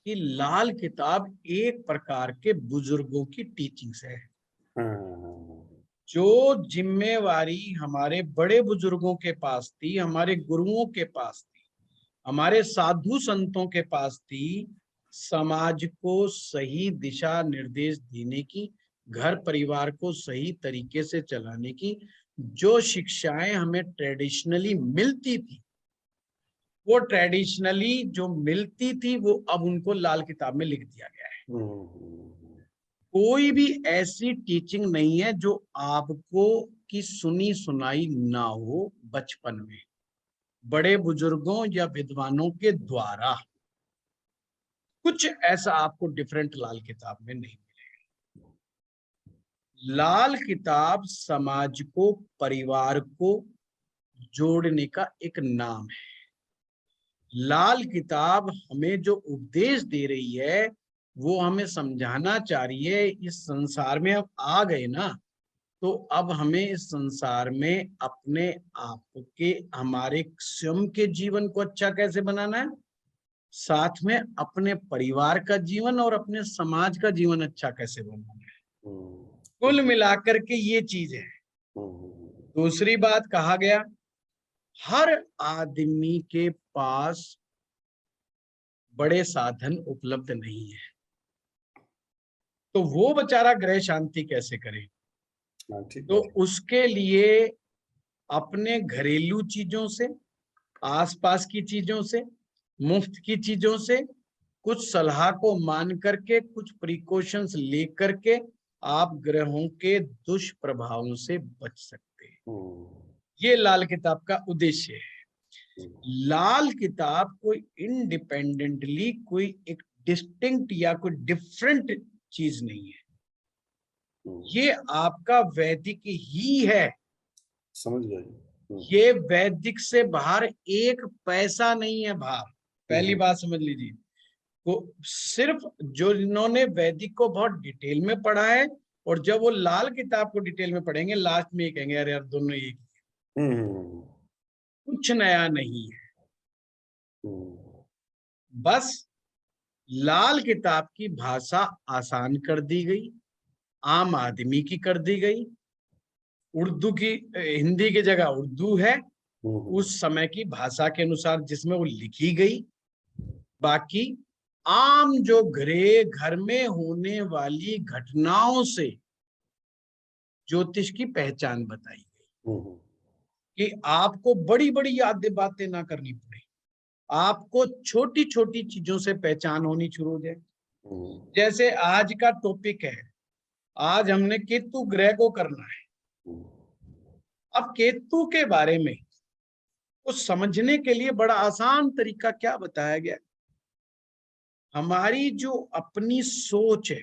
कि लाल किताब एक प्रकार के बुजुर्गों की टीचिंग्स है। जो जिम्मेवारी हमारे बड़े बुजुर्गों के पास थी, हमारे गुरुओं के पास थी, हमारे साधु संतों के पास थी, समाज को सही दिशा निर्देश देने की, घर परिवार को सही तरीके से चलाने की, जो शिक्षाएं हमें ट्रेडिशनली मिलती थी, वो ट्रेडिशनली जो मिलती थी वो अब उनको लाल किताब में लिख दिया गया है। कोई भी ऐसी टीचिंग नहीं है जो आपको की सुनी सुनाई ना हो बचपन में बड़े बुजुर्गों या विद्वानों के द्वारा। कुछ ऐसा आपको डिफरेंट लाल किताब में नहीं मिलेगा। लाल किताब समाज को, परिवार को जोड़ने का एक नाम है। लाल किताब हमें जो उपदेश दे रही है वो हमें समझाना चाह रही है, इस संसार में अब आ गए ना, तो अब हमें इस संसार में अपने आप के, हमारे स्वयं के जीवन को अच्छा कैसे बनाना है, साथ में अपने परिवार का जीवन और अपने समाज का जीवन अच्छा कैसे बनाना है। कुल मिलाकर के ये चीज है। दूसरी बात कहा गया, हर आदमी के पास बड़े साधन उपलब्ध नहीं है, तो वो बेचारा गृह शांति कैसे करे। तो उसके लिए अपने घरेलू चीजों से, आसपास की चीजों से, मुफ्त की चीजों से, कुछ सलाह को मान करके, कुछ प्रिकॉशंस लेकर के आप ग्रहों के दुष्प्रभावों से बच सकते हैं। ये लाल किताब का उद्देश्य है। लाल किताब कोई इंडिपेंडेंटली कोई एक डिस्टिंक्ट या कोई डिफरेंट चीज नहीं है, ये आपका वैदिक ही है। समझ गया। ये वैदिक से बाहर एक पैसा नहीं है बाहर, पहली बात समझ लीजिए। तो सिर्फ जो जिन्होंने वैदिक को बहुत डिटेल में पढ़ा है, और जब वो लाल किताब को डिटेल में पढ़ेंगे, लास्ट में ये कहेंगे अरे यार दोनों एक ही है, कुछ नया नहीं है। बस लाल किताब की भाषा आसान कर दी गई, आम आदमी की कर दी गई। उर्दू की, हिंदी की जगह उर्दू है उस समय की भाषा के अनुसार जिसमें वो लिखी गई। बाकी आम जो घर में होने वाली घटनाओं से ज्योतिष की पहचान बताई गई, कि आपको बड़ी बड़ी यादें बातें ना करनी पड़े, आपको छोटी छोटी चीजों से पहचान होनी शुरू हो जाए। जैसे आज का टॉपिक है, आज हमने केतु ग्रह को करना है। अब केतु के बारे में कुछ समझने के लिए बड़ा आसान तरीका क्या बताया गया, हमारी जो अपनी सोच है,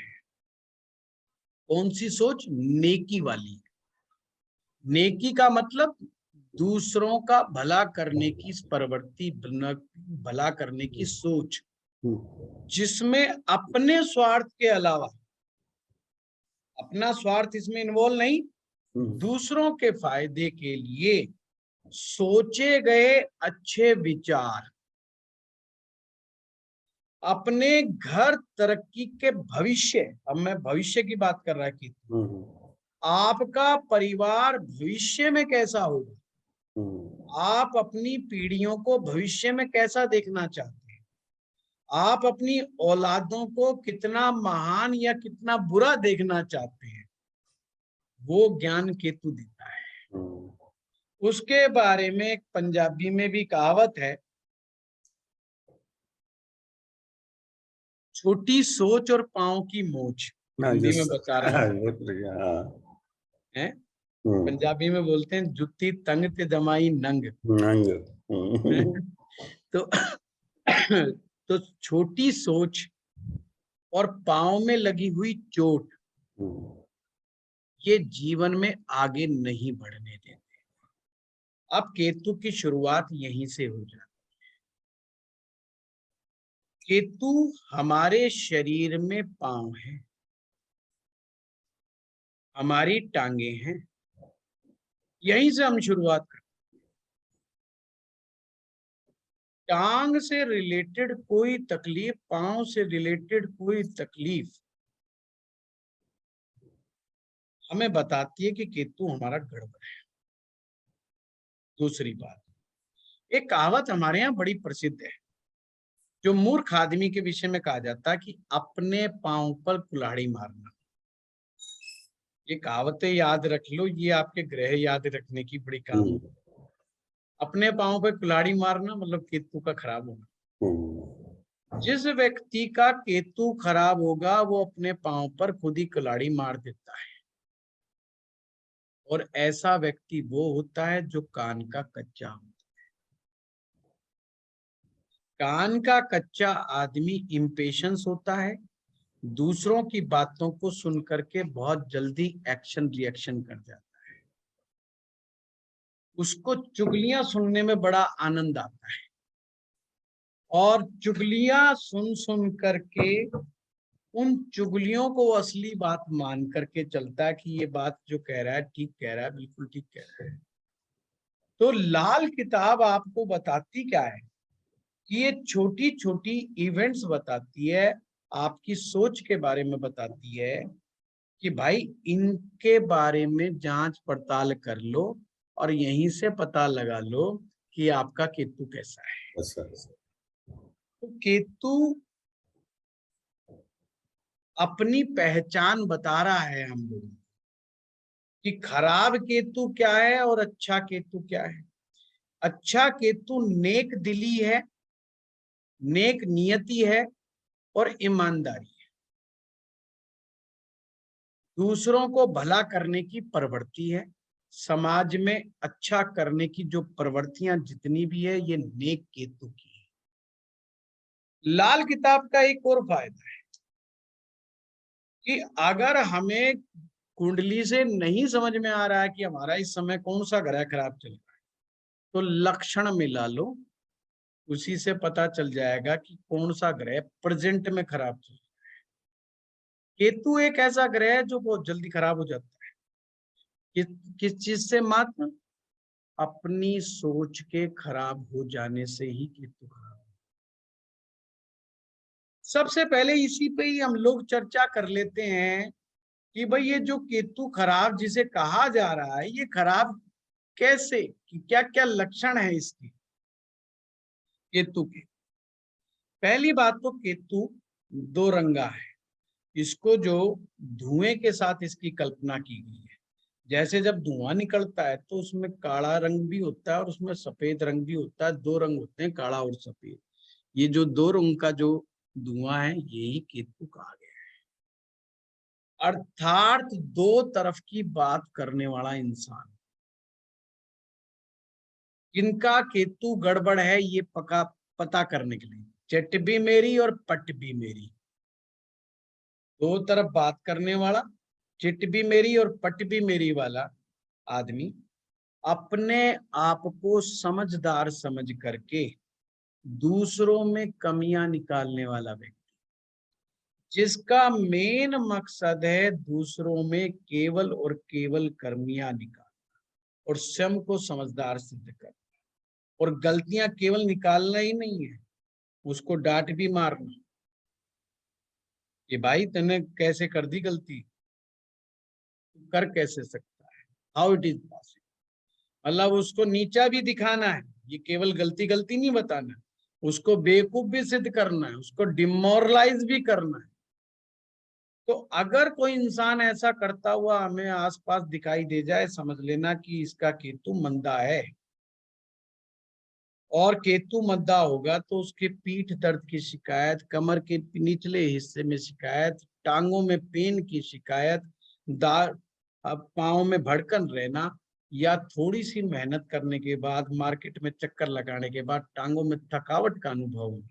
कौन सी सोच, नेकी वाली। नेकी का मतलब दूसरों का भला करने की प्रवृत्ति, भला करने की सोच, जिसमें अपने स्वार्थ के अलावा, अपना स्वार्थ इसमें इन्वॉल्व नहीं, दूसरों के फायदे के लिए सोचे गए अच्छे विचार, अपने घर तरक्की के भविष्य, अब मैं भविष्य की बात कर रहा कि आपका परिवार भविष्य में कैसा होगा, आप अपनी पीढ़ियों को भविष्य में कैसा देखना चाहते हैं, आप अपनी औलादों को कितना महान या कितना बुरा देखना चाहते हैं, वो ज्ञान केतु देता है। उसके बारे में एक पंजाबी में भी कहावत है, छोटी सोच और पांव की मोच। हिंदी में बता रहा है, पंजाबी में बोलते हैं जुत्ती तंग ते दमाई नंग। तो तो छोटी सोच और पांव में लगी हुई चोट ये जीवन में आगे नहीं बढ़ने देते। अब केतु की शुरुआत यहीं से हो जाती है। केतु हमारे शरीर में पांव है, हमारी टांगे हैं, यहीं से हम शुरुआत करते। टांग से रिलेटेड कोई तकलीफ, पांव से रिलेटेड कोई तकलीफ हमें बताती है कि केतु हमारा गड़बड़ है। दूसरी बात, एक कहावत हमारे यहाँ बड़ी प्रसिद्ध है, जो मूर्ख आदमी के विषय में कहा जाता है कि अपने पांव पर कुल्हाड़ी मारना। ये कहावतें याद रख लो, ये आपके ग्रह याद रखने की बड़ी काम हो। अपने पांव पे कुल्हाड़ी मारना मतलब केतु का खराब होना। जिस व्यक्ति का केतु खराब होगा वो अपने पांव पर खुद ही कुल्हाड़ी मार देता है, और ऐसा व्यक्ति वो होता है जो कान का कच्चा होता है। कान का कच्चा आदमी इम्पेशंस होता है, दूसरों की बातों को सुन करके बहुत जल्दी एक्शन रिएक्शन कर जाता है, उसको चुगलियां सुनने में बड़ा आनंद आता है, और चुगलियां सुन सुन करके उन चुगलियों को असली बात मान करके चलता है कि ये बात जो कह रहा है ठीक कह रहा है, बिल्कुल ठीक कह रहा है। तो लाल किताब आपको बताती क्या है कि ये छोटी छोटी इवेंट्स बताती है, आपकी सोच के बारे में बताती है कि भाई इनके बारे में जांच पड़ताल कर लो और यहीं से पता लगा लो कि आपका केतु कैसा है। तो केतु अपनी पहचान बता रहा है हम लोगों को कि खराब केतु क्या है और अच्छा केतु क्या है। अच्छा केतु नेक दिली है, नेक नियति है और ईमानदारी है, दूसरों को भला करने की प्रवृत्ति है, समाज में अच्छा करने की जो प्रवृत्तियां जितनी भी है ये नेक केतु की है। लाल किताब का एक और फायदा है कि अगर हमें कुंडली से नहीं समझ में आ रहा है कि हमारा इस समय कौन सा ग्रह खराब चल रहा है, तो लक्षण मिला लो, उसी से पता चल जाएगा कि कौन सा ग्रह प्रेजेंट में खराब चल रहा है। केतु एक ऐसा ग्रह है जो बहुत जल्दी खराब हो जाता है। किस चीज से? मात्र अपनी सोच के खराब हो जाने से ही केतु खराब। सबसे पहले इसी पे ही हम लोग चर्चा कर लेते हैं कि भाई ये जो केतु खराब जिसे कहा जा रहा है, ये खराब कैसे, कि क्या क्या लक्षण है इसके केतु के। पहली बात तो केतु दो रंगा है, इसको जो धुएं के साथ इसकी कल्पना की गई है। जैसे जब धुआं निकलता है तो उसमें काला रंग भी होता है और उसमें सफेद रंग भी होता है, दो रंग होते हैं, काला और सफेद। ये जो दो रंग का जो धुआं है यही केतु कहा गया है। अर्थात दो तरफ की बात करने वाला इंसान। इनका केतु गड़बड़ है ये पता करने के लिए चट भी मेरी और पट भी मेरी, दो तरफ बात करने वाला, चिट भी मेरी और पट भी मेरी वाला आदमी, अपने आप को समझदार समझ करके दूसरों में कमियां निकालने वाला व्यक्ति, जिसका मेन मकसद है दूसरों में केवल और केवल कमियां निकालना और स्वयं को समझदार सिद्ध करना, और गलतियां केवल निकालना ही नहीं है, उसको डांट भी मारना कि भाई तूने कैसे कर दी गलती, कर कैसे सकता है, हाउ इट इज पॉसिबल। मतलब उसको नीचा भी दिखाना है, ये केवल गलती गलती नहीं बताना, उसको बेवकूफ भी सिद्ध करना है, उसको डिमोरलाइज भी करना है। तो अगर कोई इंसान ऐसा करता हुआ हमें आसपास दिखाई दे जाए, समझ लेना कि इसका केतु मंदा है। और केतु मंदा होगा तो उसके पीठ दर्द की शिकायत, कमर के निचले हिस्से में शिकायत, टांगों में पेन की शिकायत, पाँव में भड़कन रहना, या थोड़ी सी मेहनत करने के बाद, मार्केट में चक्कर लगाने के बाद टांगों में थकावट का अनुभव होना।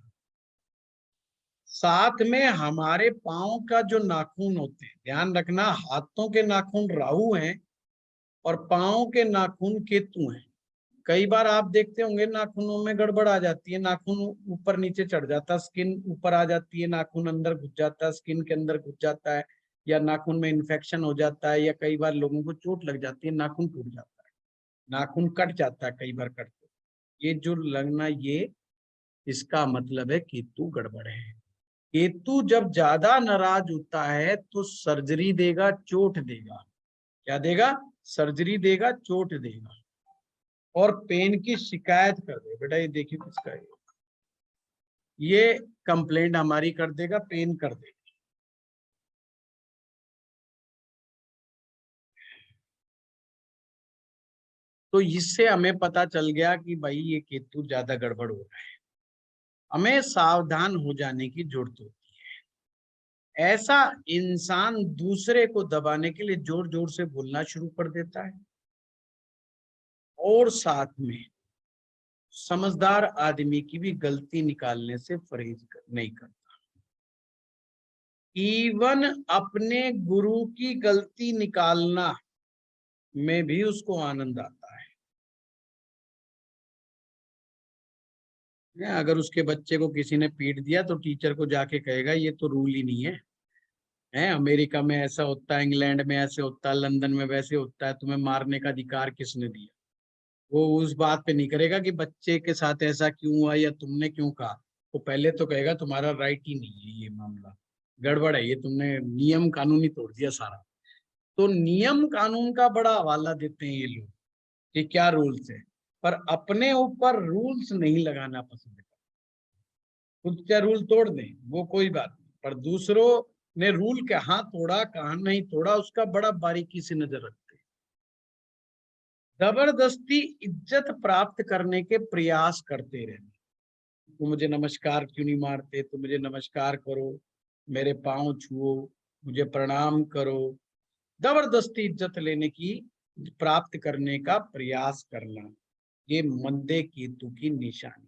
साथ में हमारे पाँव का जो नाखून होते हैं, ध्यान रखना, हाथों के नाखून राहु हैं और पाँव के नाखून केतु हैं। कई बार आप देखते होंगे नाखूनों में गड़बड़ आ जाती है, नाखून ऊपर नीचे चढ़ जाता है, स्किन ऊपर आ जाती है, नाखून अंदर घुस जाता है, स्किन के अंदर घुस जाता है, या नाखून में इन्फेक्शन हो जाता है, या कई बार लोगों को चोट लग जाती है, नाखून टूट जाता है, नाखून कट जाता है, कई बार कटते। ये जो लगना, ये इसका मतलब है केतु गड़बड़ है। केतु जब ज्यादा नाराज होता है तो सर्जरी देगा, चोट देगा। क्या देगा? सर्जरी देगा, चोट देगा और पेन की शिकायत कर दे। बेटा ये देखिए किसका है, ये कंप्लेंट हमारी कर देगा, पेन कर देगा। तो इससे हमें पता चल गया कि भाई ये केतु ज्यादा गड़बड़ हो रहा है, हमें सावधान हो जाने की जरूरत होती है। ऐसा इंसान दूसरे को दबाने के लिए जोर जोर से बोलना शुरू कर देता है और साथ में समझदार आदमी की भी गलती निकालने से परहेज नहीं करता। इवन अपने गुरु की गलती निकालना में भी उसको आनंद आता है। अगर उसके बच्चे को किसी ने पीट दिया तो टीचर को जाके कहेगा ये तो रूल ही नहीं है, अमेरिका में ऐसा होता है, इंग्लैंड में ऐसे होता है, लंदन में वैसे होता है, तुम्हें मारने का अधिकार किसने दिया। वो उस बात पे नहीं करेगा कि बच्चे के साथ ऐसा क्यों हुआ या तुमने क्यों कहा। वो पहले तो कहेगा तुम्हारा राइट ही नहीं है, ये मामला गड़बड़ है, ये तुमने नियम कानून ही तोड़ दिया सारा। तो नियम कानून का बड़ा हवाला देते हैं ये लोग कि क्या रूल्स है, पर अपने ऊपर रूल्स नहीं लगाना पसंद है। खुद क्या रूल तोड़ दें वो कोई बात नहीं, पर दूसरों ने रूल कहाँ तोड़ा कहाँ नहीं तोड़ा उसका बड़ा बारीकी से नजर रखते हैं। जबरदस्ती इज्जत प्राप्त करने के प्रयास करते रहना। तुम मुझे नमस्कार क्यों नहीं मारते, तुम मुझे नमस्कार करो, मेरे पांव छुओ, मुझे प्रणाम करो। जबरदस्ती इज्जत लेने की, प्राप्त करने का प्रयास करना, ये मंदे केतु की निशानी।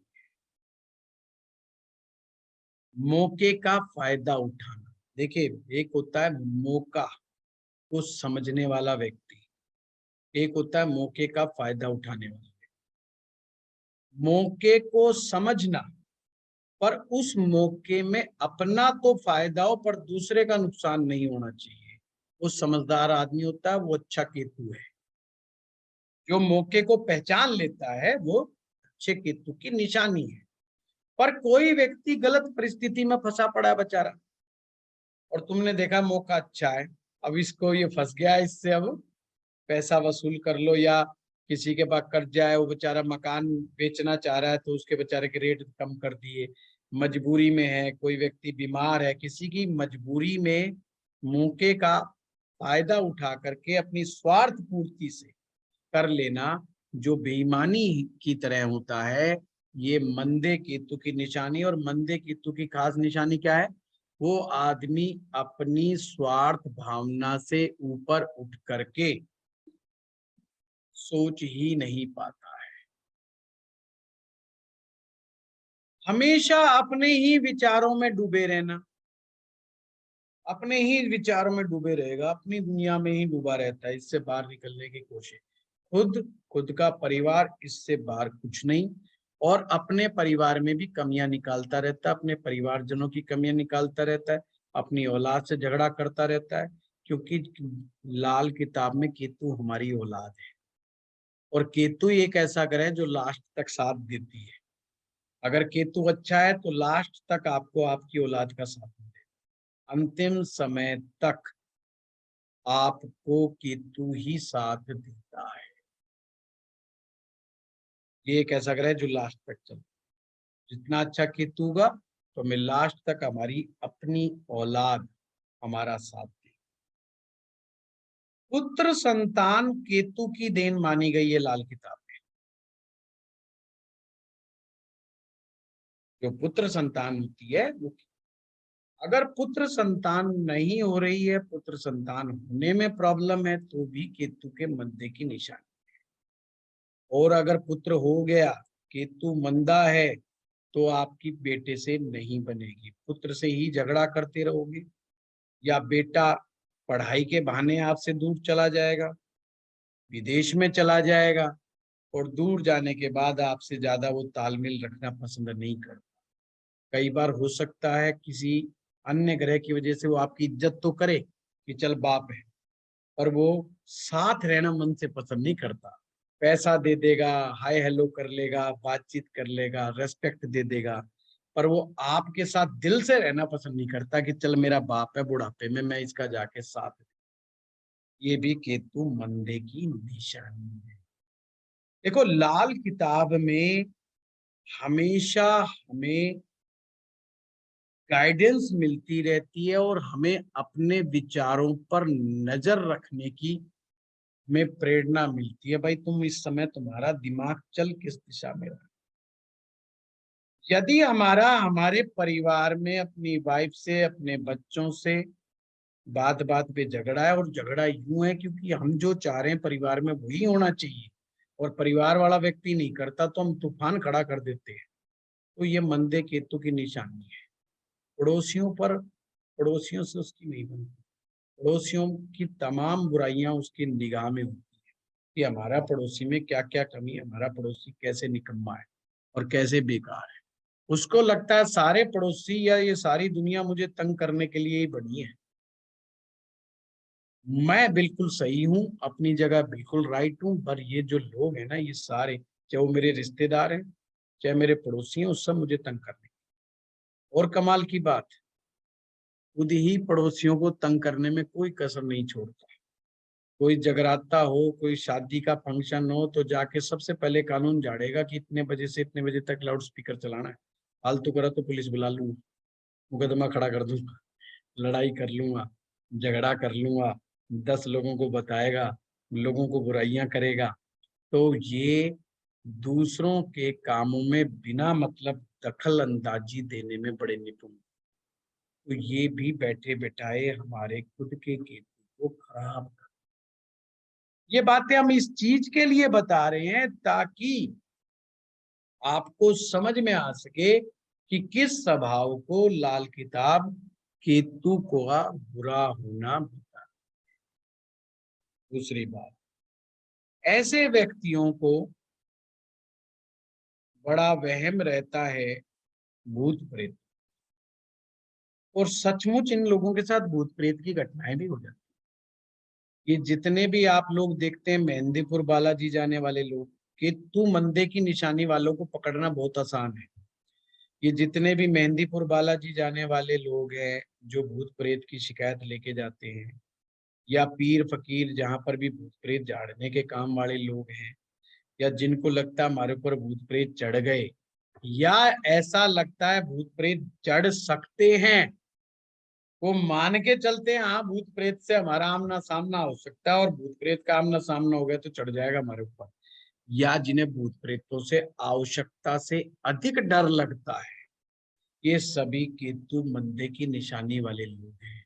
मौके का फायदा उठाना। देखिए एक होता है मौका को समझने वाला व्यक्ति, एक होता है मौके का फायदा उठाने वाला। मौके को समझना, पर उस मौके में अपना तो फायदा हो पर दूसरे का नुकसान नहीं होना चाहिए, वो समझदार आदमी होता है, वो अच्छा केतु है। जो मौके को पहचान लेता है वो अच्छे केतु की निशानी है। पर कोई व्यक्ति गलत परिस्थिति में फंसा पड़ा है बेचारा, और तुमने देखा मौका अच्छा है, अब इसको ये फंस गया, इससे अब पैसा वसूल कर लो, या किसी के पास कर्जा है, वो बेचारा मकान बेचना चाह रहा है तो उसके बेचारे के रेट कम कर दिए, मजबूरी में है, कोई व्यक्ति बीमार है, किसी की मजबूरी में मौके का फायदा उठा करके अपनी स्वार्थ पूर्ति से कर लेना, जो बेईमानी की तरह होता है, ये मंदे केतु की निशानी। और मंदे केतु की खास निशानी क्या है? वो आदमी अपनी स्वार्थ भावना से ऊपर उठ करके सोच ही नहीं पाता है, हमेशा अपने ही विचारों में डूबे रहना, अपने ही विचारों में डूबे रहेगा, अपनी दुनिया में ही डूबा रहता है, इससे बाहर निकलने की कोशिश। खुद का परिवार इससे बाहर कुछ नहीं, और अपने परिवार में भी कमियां निकालता रहता है, अपने परिवारजनों की कमियां निकालता रहता है, अपनी औलाद से झगड़ा करता रहता है, क्योंकि लाल किताब में केतु हमारी औलाद है, और केतु एक ऐसा ग्रह है जो लास्ट तक साथ देती है। अगर केतु अच्छा है तो लास्ट तक आपको आपकी औलाद का साथ देगा, अंतिम समय तक आपको केतु ही साथ देता है। ये एक ऐसा ग्रह है जो लास्ट तक चलता है। जितना अच्छा केतु होगा तो हमें लास्ट तक हमारी अपनी औलाद हमारा साथ देगी। पुत्र संतान केतु की देन मानी गई है लाल किताब में। जो पुत्र संतान होती है वो, अगर पुत्र संतान नहीं हो रही है, पुत्र संतान होने में प्रॉब्लम है, तो भी केतु के मंदे की निशानी। और अगर पुत्र हो गया, केतु मंदा है, तो आपकी बेटे से नहीं बनेगी, पुत्र से ही झगड़ा करते रहोगे, या बेटा पढ़ाई के बहाने आपसे दूर चला जाएगा, विदेश में चला जाएगा, और दूर जाने के बाद आपसे ज्यादा वो तालमेल रखना पसंद नहीं करता। कई बार हो सकता है किसी अन्य ग्रह की वजह से वो आपकी इज्जत तो करे कि चल बाप है, पर वो साथ रहना मन से पसंद नहीं करता। पैसा दे देगा, हाय हेलो कर लेगा, बातचीत कर लेगा, रेस्पेक्ट दे देगा, पर वो आपके साथ दिल से रहना पसंद नहीं करता कि चल मेरा बाप है बुढ़ापे में, मैं इसका जाके साथ दूं। ये भी केतु मंदे की निशानी है। देखो लाल किताब में हमेशा हमें गाइडेंस मिलती रहती है और हमें अपने विचारों पर नजर रखने की में प्रेरणा मिलती है। भाई तुम इस समय तुम्हारा दिमाग चल किस दिशा में रहा। यदि हमारा हमारे परिवार में अपनी वाइफ से, अपने बच्चों से बात बात पे झगड़ा है, और झगड़ा यूं है क्योंकि हम जो चाह रहे हैं परिवार में वही होना चाहिए और परिवार वाला व्यक्ति नहीं करता, तो हम तूफान खड़ा कर देते हैं, तो ये मंदे केतु की निशानी है। पड़ोसियों पर, पड़ोसियों से उसकी नहीं बनती। पड़ोसियों की तमाम बुराइयां उसकी निगाह में होती है कि हमारा पड़ोसी में क्या क्या कमी है, हमारा पड़ोसी कैसे निकम्मा है और कैसे बेकार है। उसको लगता है सारे पड़ोसी या ये सारी दुनिया मुझे तंग करने के लिए ही बनी है। मैं बिल्कुल सही हूँ, अपनी जगह बिल्कुल राइट हूँ, पर ये जो लोग हैं ना, ये सारे, चाहे वो मेरे रिश्तेदार हैं, चाहे मेरे पड़ोसी हैं, उस सब मुझे तंग करने। और कमाल की बात, खुद ही पड़ोसियों को तंग करने में कोई कसर नहीं छोड़ता। कोई जगराता हो, कोई शादी का फंक्शन हो, तो जाके सबसे पहले कानून झाड़ेगा कि इतने बजे से इतने बजे तक लाउड स्पीकर चलाना है, फालतू करा तो पुलिस बुला लूंगा, मुकदमा खड़ा कर दूंगा, लड़ाई कर लूंगा, झगड़ा कर लूंगा, 10 लोगों को बताएगा, लोगों को बुराइयां करेगा। तो ये दूसरों के कामों में बिना मतलब दखल अंदाजी देने में बड़े निपुण। तो ये भी बैठे बैठाए हमारे खुद के केतु को खराब कर। ये बातें हम इस चीज के लिए बता रहे हैं ताकि आपको समझ में आ सके कि किस स्वभाव को लाल किताब केतु का बुरा होना बता। दूसरी बात, ऐसे व्यक्तियों को बड़ा वहम रहता है भूत प्रेत, और सचमुच इन लोगों के साथ भूत प्रेत की घटनाएं भी हो जाती। ये जितने भी आप लोग देखते हैं मेहंदीपुर बालाजी जाने वाले लोग, केतु मंदे की निशानी वालों को पकड़ना बहुत आसान है। ये जितने भी मेहंदीपुर बालाजी जाने वाले लोग हैं जो भूत प्रेत की शिकायत लेके जाते हैं, या पीर फकीर जहां पर भी भूत प्रेत झाड़ने के काम वाले लोग हैं, या जिनको लगता है हमारे ऊपर भूत प्रेत चढ़ गए, या ऐसा लगता है भूत प्रेत चढ़ सकते हैं, वो मान के चलते हैं हाँ भूत प्रेत से हमारा आमना सामना हो सकता है, और भूत प्रेत का आमना सामना हो गया तो चढ़ जाएगा हमारे ऊपर, या जिन्हें भूत प्रेतों से आवश्यकता से अधिक डर लगता है, ये सभी केतु मंदे की निशानी वाले लोग हैं।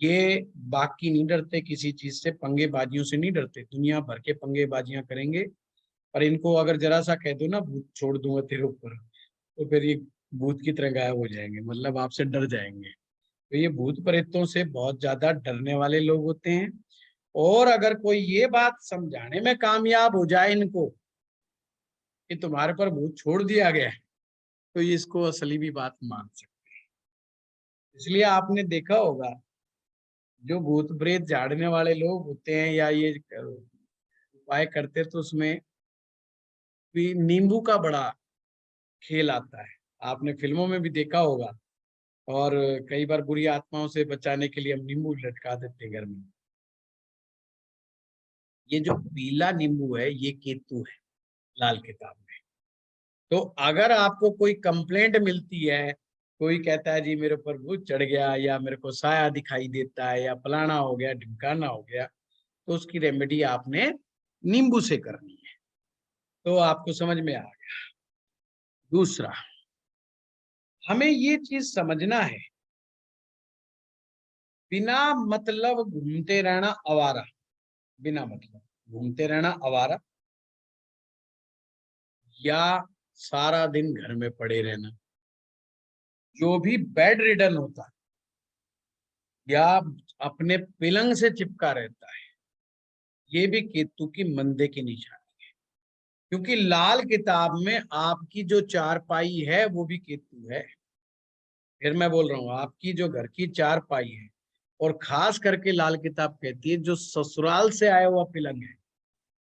ये बाकी नहीं डरते किसी चीज से, पंगेबाजियों से नहीं डरते, दुनिया भर के पंगेबाजियां करेंगे, पर इनको अगर जरा सा कह दो ना भूत छोड़ दूंगा तेरे ऊपर, तो फिर ये भूत की तरह गायब हो जाएंगे, मतलब आपसे डर जाएंगे। तो ये भूत प्रेतों से बहुत ज्यादा डरने वाले लोग होते हैं। और अगर कोई ये बात समझाने में कामयाब हो जाए इनको कि तुम्हारे पर भूत छोड़ दिया गया है, तो ये इसको असली भी बात मान सकते हैं। इसलिए आपने देखा होगा जो भूत प्रेत झाड़ने वाले लोग होते हैं या ये उपाय करते, तो उसमें भी नींबू का बड़ा खेल आता है। आपने फिल्मों में भी देखा होगा, और कई बार बुरी आत्माओं से बचाने के लिए हम नींबू लटका देते हैं घर में। ये जो पीला नींबू है ये केतु है लाल किताब में। तो अगर आपको कोई कंप्लेंट मिलती है, कोई कहता है जी मेरे ऊपर भूत चढ़ गया, या मेरे को साया दिखाई देता है, या फलाना हो गया ढिमकाना हो गया, तो उसकी रेमेडी आपने नींबू से करनी है। तो आपको समझ में आ गया। दूसरा, हमें ये चीज समझना है, बिना मतलब घूमते रहना आवारा, बिना मतलब घूमते रहना आवारा, या सारा दिन घर में पड़े रहना, जो भी बेड रिडन होता है या अपने पलंग से चिपका रहता है, ये भी केतु की मंदे की निशानी है। क्योंकि लाल किताब में आपकी जो चारपाई है वो भी केतु है। फिर मैं बोल रहा हूँ, आपकी जो घर की चारपाई है, और खास करके लाल किताब कहती है जो ससुराल से आया हुआ पलंग है,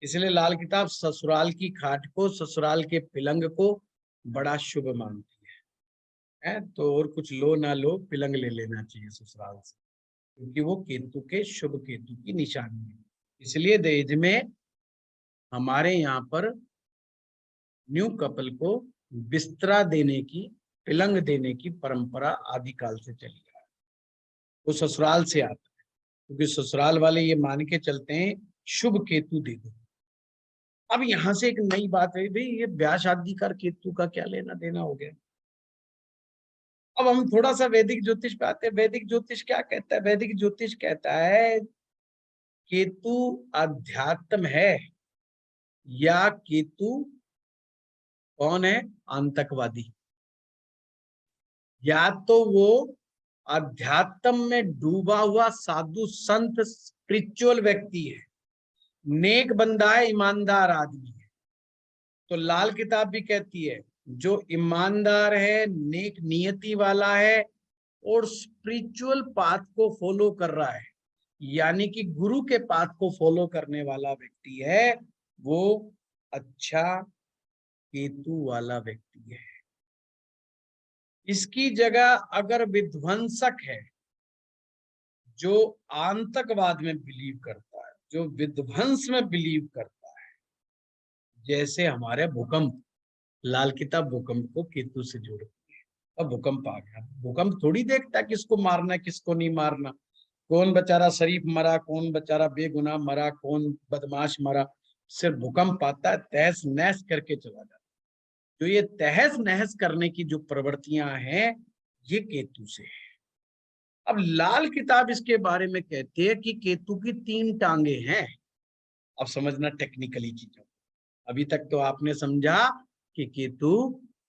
इसलिए लाल किताब ससुराल की खाट को, ससुराल के पिलंग को बड़ा शुभ मानती है। तो और कुछ लो ना लो, पिलंग ले लेना चाहिए ससुराल से, क्योंकि वो केतु के, शुभ केतु की निशानी है। इसलिए दहेज में हमारे यहाँ पर न्यू कपल को बिस्तरा देने की, पिलंग देने की परंपरा आदिकाल से चली आ रही है। वो ससुराल से आता है, क्योंकि ससुराल वाले ये मान के चलते हैं शुभ केतु दे दो। अब यहां से एक नई बात है, भाई ये ब्याह शादी का केतु का क्या लेना देना हो गया। अब हम थोड़ा सा वैदिक ज्योतिष पे आते हैं। वैदिक ज्योतिष क्या कहता है? वैदिक ज्योतिष कहता है केतु अध्यात्म है, या केतु कौन है? आतंकवादी। या तो वो अध्यात्म में डूबा हुआ साधु संत स्पिरिचुअल व्यक्ति है, नेक बंदा है, ईमानदार आदमी है। तो लाल किताब भी कहती है जो ईमानदार है, नेक नियति वाला है और स्पिरिचुअल पाथ को फॉलो कर रहा है, यानी कि गुरु के पाथ को फॉलो करने वाला व्यक्ति है, वो अच्छा केतु वाला व्यक्ति है। इसकी जगह अगर विध्वंसक है, जो आतंकवाद में बिलीव करता है, जो विध्वंस में बिलीव करता है, जैसे हमारे भूकंप, लाल किताब भूकंप को केतु से जोड़ती है। अब भूकंप आ गया, भूकंप थोड़ी देखता किसको मारना किसको नहीं मारना, कौन बेचारा शरीफ मरा, कौन बेचारा बेगुनाह मरा, कौन बदमाश मरा। सिर्फ भूकंप आता है, तहस नहस करके चला जाता है। जो ये तहस नहस करने की जो प्रवृत्तियां हैं, ये केतु से है। अब लाल किताब इसके बारे में कहती है कि केतु की 3 टांगे हैं। अब समझना टेक्निकली चीजों। अभी तक तो आपने समझा कि केतु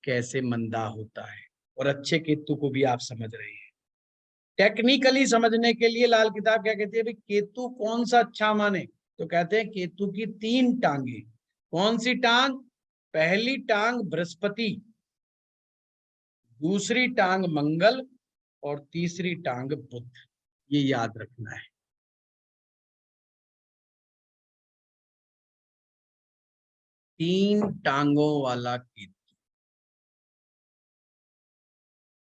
कैसे मंदा होता है, और अच्छे केतु को भी आप समझ रहे हैं। टेक्निकली समझने के लिए लाल किताब क्या कहती है, भाई केतु कौन सा अच्छा माने? तो कहते हैं केतु की 3 टांगे। कौन सी टांग? पहली टांग बृहस्पति, दूसरी टांग मंगल, और तीसरी टांग बुध। ये याद रखना है। 3 टांगों वाला केतु।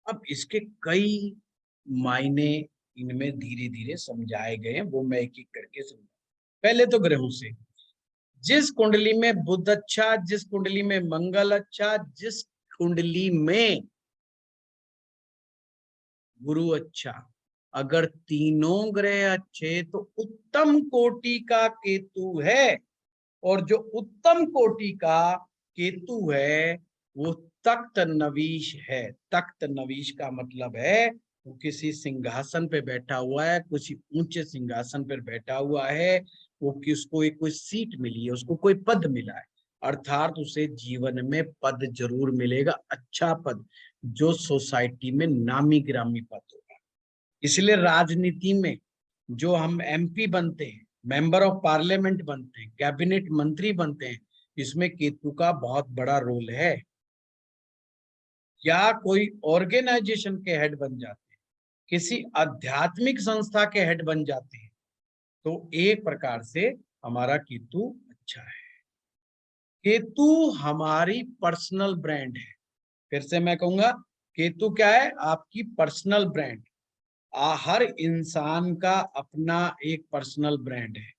अब इसके कई मायने इनमें धीरे धीरे समझाए गए हैं, वो मैं एक एक करके समझा। पहले तो ग्रहों से, जिस कुंडली में बुध अच्छा, जिस कुंडली में मंगल अच्छा, जिस कुंडली में गुरु अच्छा, अगर तीनों ग्रह अच्छे तो उत्तम कोटि का केतु है। और जो उत्तम कोटि का केतु है वो तख्त नवीश है। तख्त नवीश का मतलब है वो किसी सिंहासन पे बैठा हुआ है, किसी ऊंचे सिंहासन पर बैठा हुआ है, वो किसको एक कोई सीट मिली है, उसको कोई पद मिला है, अर्थात उसे जीवन में पद जरूर मिलेगा, अच्छा पद, जो सोसाइटी में नामी गिरामी पद होगा। इसलिए राजनीति में जो हम एमपी बनते हैं, मेंबर ऑफ पार्लियामेंट बनते हैं, कैबिनेट मंत्री बनते हैं, इसमें केतु का बहुत बड़ा रोल है। या कोई ऑर्गेनाइजेशन के हेड बन जाते हैं, किसी आध्यात्मिक संस्था के हेड बन जाते हैं, तो एक प्रकार से हमारा केतु अच्छा है। केतु हमारी पर्सनल ब्रांड है। फिर से मैं कहूंगा, केतु क्या है? आपकी पर्सनल ब्रांड। हर इंसान का अपना एक पर्सनल ब्रांड है।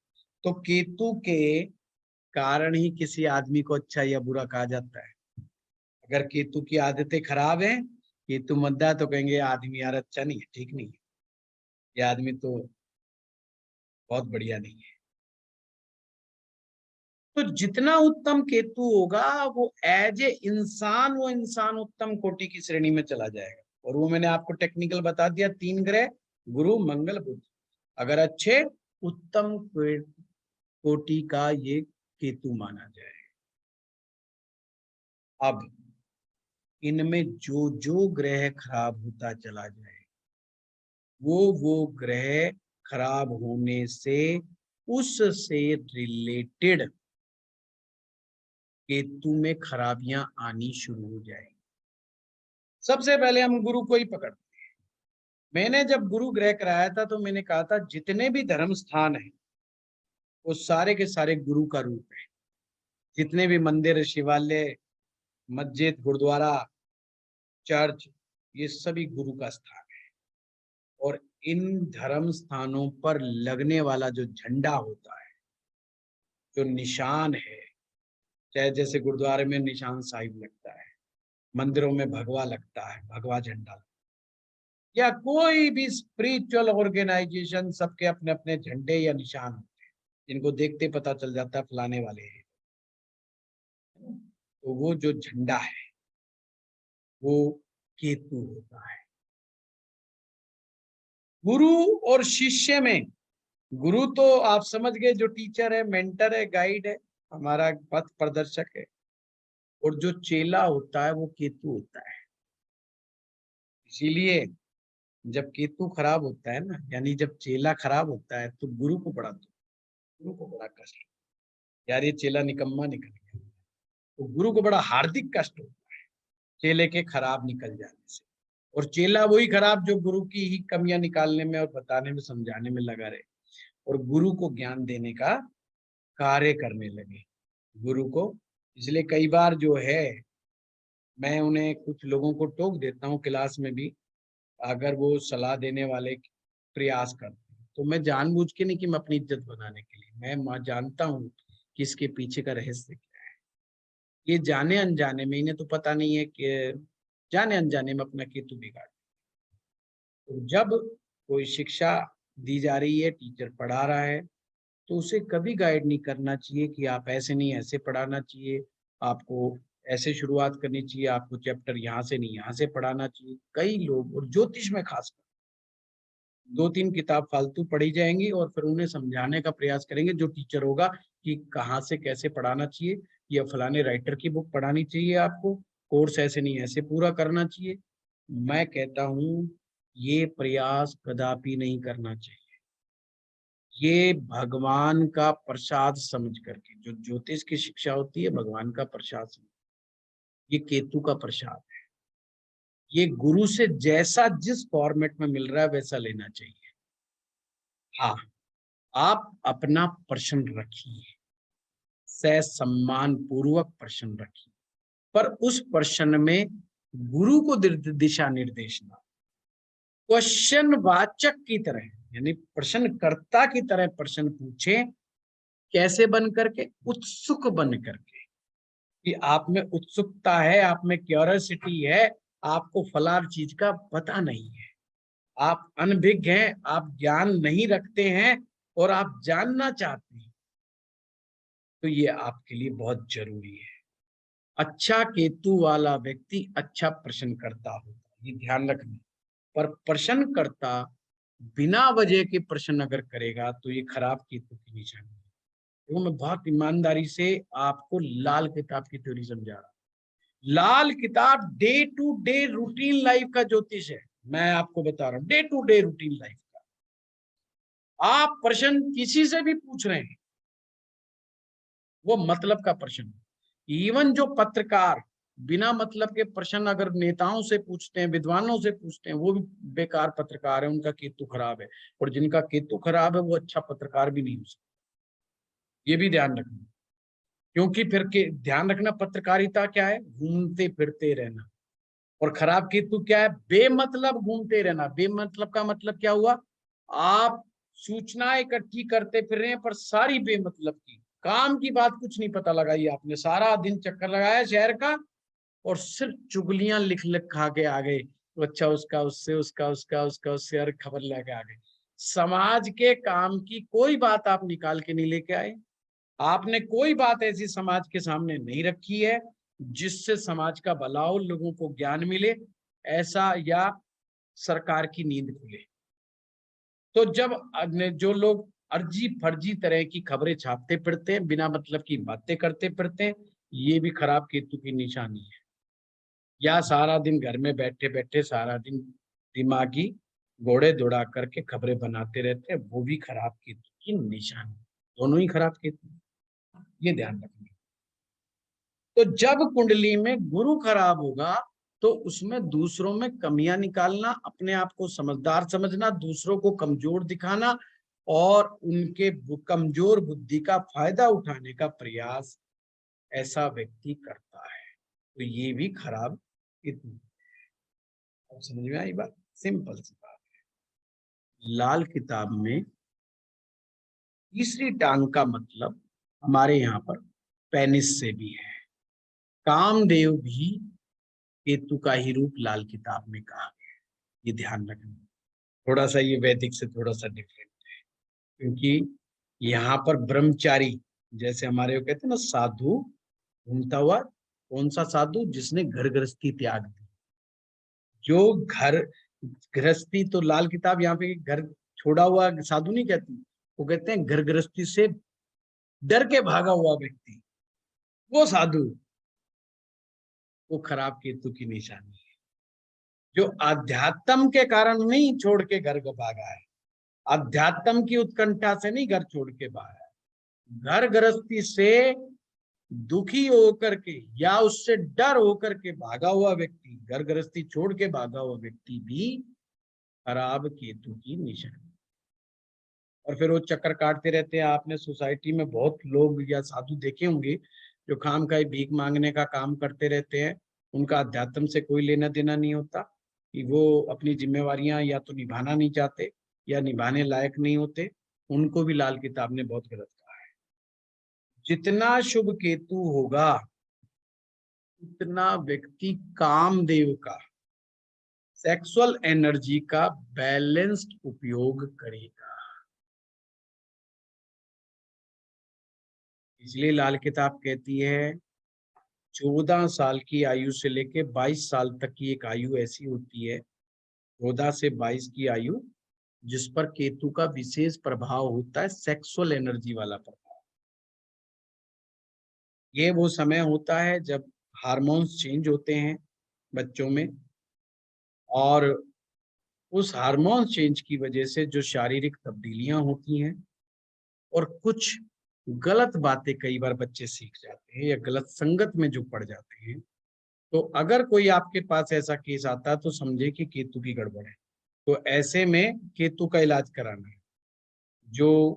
तो केतु के कारण ही किसी आदमी को अच्छा या बुरा कहा जाता है। अगर केतु की आदतें खराब हैं, केतु मंदा है, तो कहेंगे आदमी यार अच्छा नहीं है, ठीक नहीं है, ये आदमी तो बहुत बढ़िया नहीं है। तो जितना उत्तम केतु होगा, वो एज ए इंसान, वो इंसान उत्तम कोटि की श्रेणी में चला जाएगा। और वो मैंने आपको टेक्निकल बता दिया, 3 ग्रह गुरु मंगल बुध अगर अच्छे, उत्तम कोटि का ये केतु माना जाए। अब इनमें जो जो ग्रह खराब होता चला जाए, वो ग्रह खराब होने से, उससे रिलेटेड केतु में खराबियां आनी शुरू हो जाएगी। सबसे पहले हम गुरु को ही पकड़ते हैं। मैंने जब गुरु ग्रह कराया था तो मैंने कहा था जितने भी धर्म स्थान हैं, वो सारे के सारे गुरु का रूप है। जितने भी मंदिर, शिवालय, मस्जिद, गुरुद्वारा, चर्च, ये सभी गुरु का स्थान है। और इन धर्म स्थानों पर लगने वाला जो झंडा होता है, जो निशान है, चाहे जैसे गुरुद्वारे में निशान साहिब लगता है, मंदिरों में भगवा लगता है, भगवा झंडा, या कोई भी स्पिरिचुअल ऑर्गेनाइजेशन, सबके अपने अपने झंडे या निशान होते हैं, जिनको देखते पता चल जाता है फलाने वाले हैं। तो वो जो झंडा है वो केतु होता है। गुरु और शिष्य में, गुरु तो आप समझ गए, जो टीचर है, मेंटर है, गाइड है, हमारा पथ प्रदर्शक है। और जो चेला होता है वो केतु होता है। इसीलिए जब केतु खराब होता है ना, यानी जब चेला खराब होता है, तो गुरु को बड़ा कष्ट, यार ये चेला निकम्मा निकल गया। तो गुरु को बड़ा हार्दिक कष्ट होता है चेले के खराब निकल जाने से। और चेला वही खराब जो गुरु की ही कमियां निकालने में और बताने में, समझाने में लगा रहे, और गुरु को ज्ञान देने का कार्य करने लगे गुरु को। इसलिए कई बार जो है, मैं उन्हें, कुछ लोगों को टोक देता हूँ क्लास में भी, अगर वो सलाह देने वाले प्रयास करते हैं, तो मैं जानबूझ के नहीं कि मैं अपनी इज्जत बनाने के लिए, मैं जानता हूँ कि इसके पीछे का रहस्य क्या है। ये जाने अनजाने में, इन्हें तो पता नहीं है कि जाने अनजाने में अपना केतु बिगाड़। तो जब कोई शिक्षा दी जा रही है, टीचर पढ़ा रहा है, तो उसे कभी गाइड नहीं करना चाहिए कि आप ऐसे नहीं ऐसे पढ़ाना चाहिए, आपको ऐसे शुरुआत करनी चाहिए, आपको चैप्टर यहाँ से नहीं यहाँ से पढ़ाना चाहिए। कई लोग, और ज्योतिष में खासकर, 2-3 किताब फालतू पढ़ी जाएंगी और फिर उन्हें समझाने का प्रयास करेंगे जो टीचर होगा कि कहाँ से कैसे पढ़ाना चाहिए, या फलाने राइटर की बुक पढ़ानी चाहिए, आपको कोर्स ऐसे नहीं ऐसे पूरा करना चाहिए। मैं कहता हूँ ये प्रयास कदापि नहीं करना चाहिए। ये भगवान का प्रसाद समझ करके, जो ज्योतिष की शिक्षा होती है भगवान का प्रसाद समझ, ये केतु का प्रसाद है। ये गुरु से जैसा जिस फॉर्मेट में मिल रहा है वैसा लेना चाहिए। हाँ, आप अपना प्रश्न रखिए, सम्मान पूर्वक प्रश्न रखिए, पर उस प्रश्न में गुरु को दिशा निर्देश ना, क्वेश्चन वाचक की तरह, यानी प्रश्नकर्ता की तरह प्रश्न पूछे। कैसे बन करके? उत्सुक बन करके, कि आप में उत्सुकता है, आप में क्यूरियोसिटी है, आपको फलार चीज का पता नहीं है, आप अनभिज्ञ हैं, आप ज्ञान नहीं रखते हैं और आप जानना चाहते हैं, तो ये आपके लिए बहुत जरूरी है। अच्छा केतु वाला व्यक्ति अच्छा प्रश्न करता होता है, ये ध्यान रखना। पर प्रश्न करता बिना वजह के प्रश्न अगर करेगा तो ये खराब केतु की निशानी है। तो मैं बहुत ईमानदारी से आपको लाल किताब की थ्योरी समझा रहा हूँ। Lal Kitab day to day routine life का ज्योतिष है। मैं आपको बता रहा हूँ, day to day routine life का। आप प्रश्न किसी से भी पूछ रहे हैं, वो मतलब का प्रश्न। इवन जो पत्रकार बिना मतलब के प्रश्न अगर नेताओं से पूछते हैं, विद्वानों से पूछते हैं, वो भी बेकार पत्रकार है, उनका केतु खराब है। और जिनका केतु खराब है वो अच्छा पत्रकार भी नहीं हो सकता। ये भी ध्यान रखना, क्योंकि फिर के ध्यान रखना, पत्रकारिता क्या है? घूमते फिरते रहना। और खराब केतु क्या है? बेमतलब घूमते रहना। बेमतलब का मतलब क्या हुआ? आप सूचनाएं इकट्ठी करते फिर रहे हैं, पर सारी बेमतलब की, काम की बात कुछ नहीं पता लगाई आपने, सारा दिन चक्कर लगाया शहर का और सिर्फ चुगलियां लिख लिख खा के आ गए। तो अच्छा, उसका उससे, उसका उसका उसका उससे, हर खबर लेके आ गए। समाज के काम की कोई बात आप निकाल के नहीं लेके आए। आपने कोई बात ऐसी समाज के सामने नहीं रखी है जिससे समाज का भला हो, लोगों को ज्ञान मिले ऐसा, या सरकार की नींद खुले। तो जब जो लोग अर्जी फर्जी तरह की खबरें छापते फिरते हैं, बिना मतलब की बातें करते फिरते हैं, ये भी खराब केतु की निशानी है। या सारा दिन घर में बैठे बैठे सारा दिन दिमागी घोड़े दौड़ा करके खबरें बनाते रहते हैं, वो भी खराब केतु की निशानी। दोनों ही खराब केतु, ये ध्यान रखना। तो जब कुंडली में गुरु खराब होगा तो उसमें दूसरों में कमियां निकालना, अपने आप को समझदार समझना, दूसरों को कमजोर दिखाना, और उनके कमजोर बुद्धि का फायदा उठाने का प्रयास ऐसा व्यक्ति करता है, तो ये भी खराब केतु। अब समझ में आई बात? सिंपल सी बात है। लाल किताब में तीसरी टांग का मतलब हमारे यहाँ पर पेनिस से भी है। कामदेव भी केतु का ही रूप लाल किताब में कहा गया है, ये ध्यान रखना। थोड़ा सा ये वैदिक से थोड़ा सा डिफरेंट है, क्योंकि यहाँ पर ब्रह्मचारी, जैसे हमारे वो कहते हैं ना साधु घूमता हुआ, कौन सा साधु? जिसने घर गृहस्थी त्याग दी। जो घर गृहस्थी, तो लाल किताब यहाँ पे घर छोड़ा हुआ साधु नहीं कहती, वो कहते हैं घर गृहस्थी से डर के भागा हुआ व्यक्ति, वो साधु, वो खराब केतु की निशानी है। जो आध्यात्म के कारण नहीं छोड़ के घर को भागा है, आध्यात्म की उत्कंठा से नहीं घर छोड़ के भागा है, घर गृहस्थी से दुखी होकर के या उससे डर होकर के भागा हुआ व्यक्ति, घर गृहस्थी छोड़ के भागा हुआ व्यक्ति भी खराब केतु की निशानी। और फिर वो चक्कर काटते रहते हैं। आपने सोसाइटी में बहुत लोग या साधु देखे होंगे जो खाम खाई भीख मांगने का काम करते रहते हैं, उनका अध्यात्म से कोई लेना देना नहीं होता, कि वो अपनी जिम्मेवारियां या तो निभाना नहीं चाहते या निभाने लायक नहीं होते। उनको भी लाल किताब ने बहुत गलत कहा है। जितना शुभ केतु होगा उतना व्यक्ति कामदेव का, सेक्सुअल एनर्जी का बैलेंस्ड उपयोग करेगा। इसलिए लाल किताब कहती है 14 साल की आयु से लेके 22 साल तक की एक आयु ऐसी होती है, 14 से 22 की आयु, जिस पर केतु का विशेष प्रभाव होता है, सेक्सुअल एनर्जी वाला प्रभाव। ये वो समय होता है जब हार्मोन्स चेंज होते हैं बच्चों में, और उस हार्मोन चेंज की वजह से जो शारीरिक तब्दीलियां होती हैं और कुछ गलत बातें कई बार बच्चे सीख जाते हैं या गलत संगत में जो पड़ जाते हैं, तो अगर कोई आपके पास ऐसा केस आता है तो समझे कि केतु की गड़बड़ है। तो ऐसे में केतु का इलाज कराना है। जो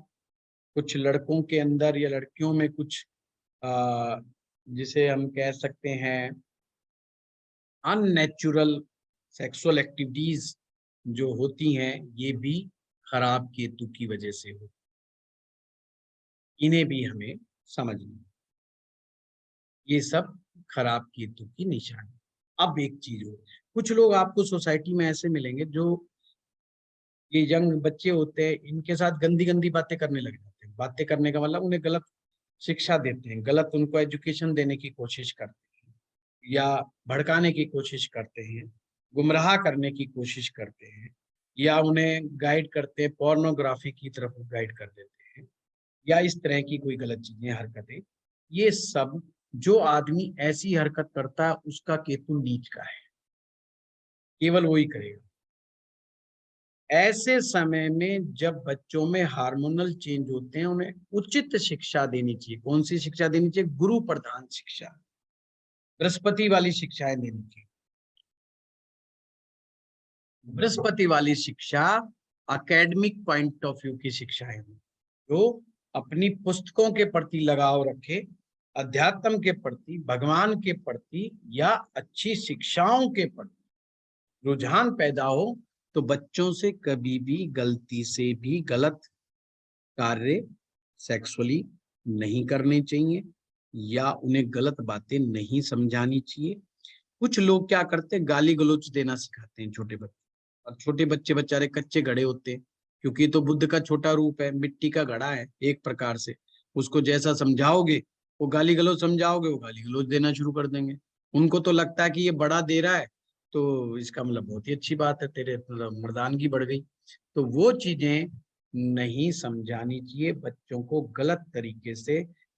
कुछ लड़कों के अंदर या लड़कियों में कुछ जिसे हम कह सकते हैं अननेचुरल सेक्सुअल एक्टिविटीज जो होती हैं, ये भी खराब केतु की वजह से हो, इन्हें भी हमें समझना। ये सब खराब केतु की निशानी। अब एक चीज हो, कुछ लोग आपको सोसाइटी में ऐसे मिलेंगे जो ये यंग बच्चे होते हैं, इनके साथ गंदी गंदी बातें करने लग जाते हैं। बातें करने का मतलब उन्हें गलत शिक्षा देते हैं, गलत उनको एजुकेशन देने की कोशिश करते हैं या भड़काने की कोशिश करते हैं, गुमराह करने की कोशिश करते हैं, या उन्हें गाइड करते हैं, पोर्नोग्राफी की तरफ गाइड कर देते हैं, या इस तरह की कोई गलत चीजें, हरकतें। ये सब जो आदमी ऐसी हरकत करता है उसका केतु नीच का है, केवल वो ही करेगा। ऐसे समय में जब बच्चों में हार्मोनल चेंज होते हैं, उन्हें उचित शिक्षा देनी चाहिए। कौन सी शिक्षा देनी चाहिए? गुरु प्रधान शिक्षा, बृहस्पति वाली शिक्षाएं देनी चाहिए। बृहस्पति वाली शिक्षा एकेडमिक पॉइंट ऑफ व्यू की शिक्षाएं, जो अपनी पुस्तकों के प्रति लगाव रखे, अध्यात्म के प्रति, भगवान के प्रति या अच्छी शिक्षाओं के प्रति रुझान पैदा हो, तो बच्चों से कभी भी गलती से भी गलत कार्य सेक्सुअली नहीं करने चाहिए या उन्हें गलत बातें नहीं समझानी चाहिए। कुछ लोग क्या करते हैं, गाली गलौज देना सिखाते हैं छोटे बच्चे, और छोटे बच्चे बेचारे कच्चे घड़े होते हैं, क्योंकि तो बुद्ध का छोटा रूप है, मिट्टी का घड़ा है एक प्रकार से। उसको जैसा समझाओगे, वो गाली गलौज समझाओगे, वो गाली गलौज देना शुरू कर देंगे। उनको तो लगता है कि ये बड़ा दे रहा है तो इसका मतलब बहुत ही अच्छी बात है, तेरे मतलब मर्दानगी बढ़ गई। तो वो चीजें नहीं समझानी चाहिए बच्चों को, गलत तरीके से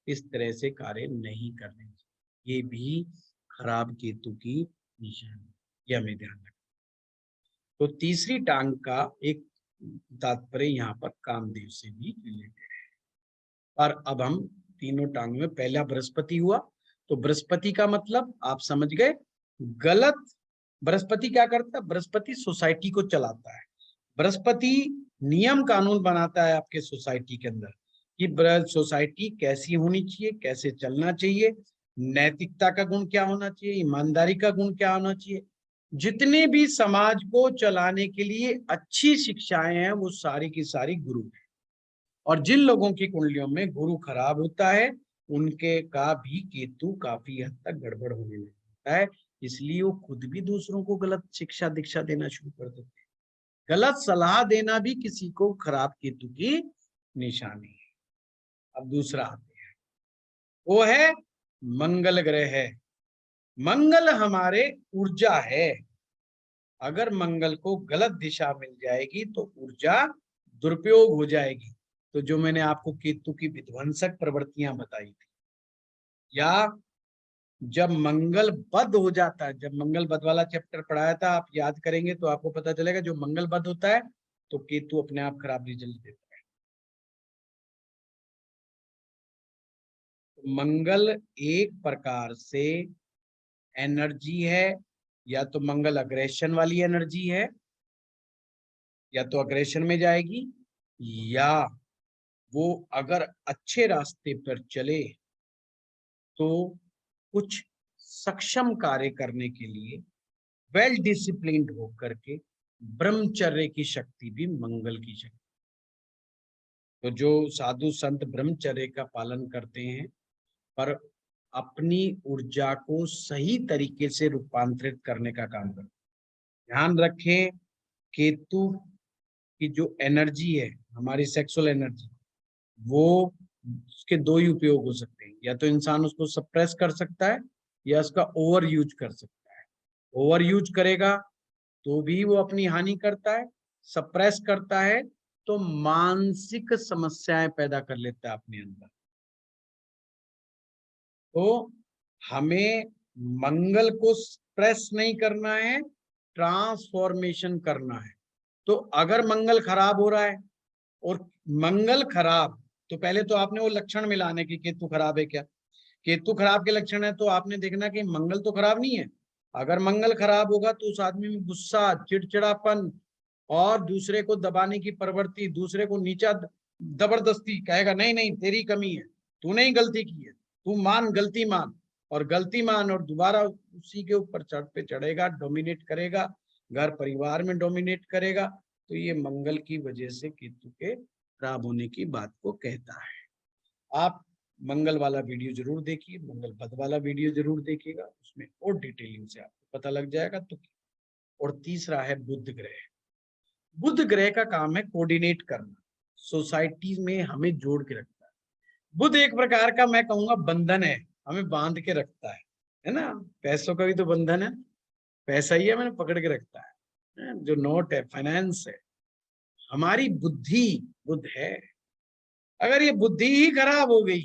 इस तरह से कार्य नहीं करने चाहिए। ये भी खराब केतु की निशानी, ये हमें ध्यान रखना। तो तीसरी टांग का एक तात्पर्य यहाँ पर कामदेव से भी रिलेटेड है। पर अब हम तीनों टांग में, पहला बृहस्पति हुआ, तो बृहस्पति का मतलब आप समझ गए, गलत। बृहस्पति क्या करता है? बृहस्पति सोसाइटी को चलाता है। बृहस्पति नियम कानून बनाता है आपके सोसाइटी के अंदर कि सोसाइटी कैसी होनी चाहिए, कैसे चलना चाहिए, नैतिकता का गुण क्या होना चाहिए, ईमानदारी का गुण क्या होना चाहिए। जितने भी समाज को चलाने के लिए अच्छी शिक्षाएं हैं वो सारी की सारी गुरु है। और जिन लोगों की कुंडलियों में गुरु खराब होता है उनके का भी केतु काफी हद तक गड़बड़ होने लगता है, इसलिए वो खुद भी दूसरों को गलत शिक्षा दीक्षा देना शुरू कर देते हैं। गलत सलाह देना भी किसी को खराब केतु की निशानी है। अब दूसरा आते हैं, वो है मंगल ग्रह है। मंगल हमारे ऊर्जा है। अगर मंगल को गलत दिशा मिल जाएगी तो ऊर्जा दुरुपयोग हो जाएगी। तो जो मैंने आपको केतु की विध्वंसक प्रवृत्तियां बताई थी, या जब मंगल बद हो जाता है, जब मंगल बद वाला चैप्टर पढ़ाया था आप याद करेंगे तो आपको पता चलेगा, जो मंगल बद होता है तो केतु अपने आप खराब रिजल्ट देता है। तो मंगल एक प्रकार से एनर्जी है, या तो मंगल अग्रेशन वाली एनर्जी है, या तो अग्रेशन में जाएगी, या वो अगर अच्छे रास्ते पर चले तो कुछ सक्षम कार्य करने के लिए वेल डिसिप्लिन्ड होकर के ब्रह्मचर्य की शक्ति भी मंगल की शक्ति। तो जो साधु संत ब्रह्मचर्य का पालन करते हैं पर अपनी ऊर्जा को सही तरीके से रूपांतरित करने का काम करते हैं। ध्यान रखें, केतु की जो एनर्जी है हमारी सेक्सुअल एनर्जी, वो उसके दो ही उपयोग हो सकते हैं, या तो इंसान उसको सप्रेस कर सकता है या उसका ओवर यूज कर सकता है। ओवर यूज करेगा तो भी वो अपनी हानि करता है, सप्रेस करता है तो मानसिक समस्याएं पैदा कर लेता है अपने अंदर। तो हमें मंगल को सप्रेस नहीं करना है, ट्रांसफॉर्मेशन करना है। तो अगर मंगल खराब हो रहा है, और मंगल खराब, तो पहले तो आपने वो लक्षण मिलाने की केतु खराब है क्या। केतु खराब के लक्षण है तो आपने देखना कि मंगल तो खराब नहीं है। अगर मंगल खराब होगा तो उस आदमी में गुस्सा, चिड़चिड़ापन और दूसरे को दबाने की प्रवृत्ति, दूसरे को नीचा जबरदस्ती कहेगा, नहीं नहीं तेरी कमी है, तूने ही गलती की है, तू मान, गलती मान, और गलती मान, और दोबारा उसी के ऊपर चढ़ेगा, डोमिनेट करेगा, घर परिवार में डोमिनेट करेगा। तो ये मंगल की वजह से केतु के खराब होने की बात को कहता है। आप मंगल वाला वीडियो जरूर देखिए, मंगल बद वाला वीडियो जरूर देखिएगा, उसमें और डिटेलिंग से आपको पता लग जाएगा। तो और तीसरा है बुध ग्रह। बुध ग्रह का काम है कोऑर्डिनेट करना, सोसाइटी में हमें जोड़ के रखता है। बुध एक प्रकार का मैं कहूंगा बंधन है, हमें बांध के रखता है ना। पैसों का भी तो बंधन है, पैसा ही है मैंने पकड़ के रखता है, जो नोट है, फाइनेंस है, हमारी बुद्धि बुध है। अगर ये बुद्धि ही खराब हो गई,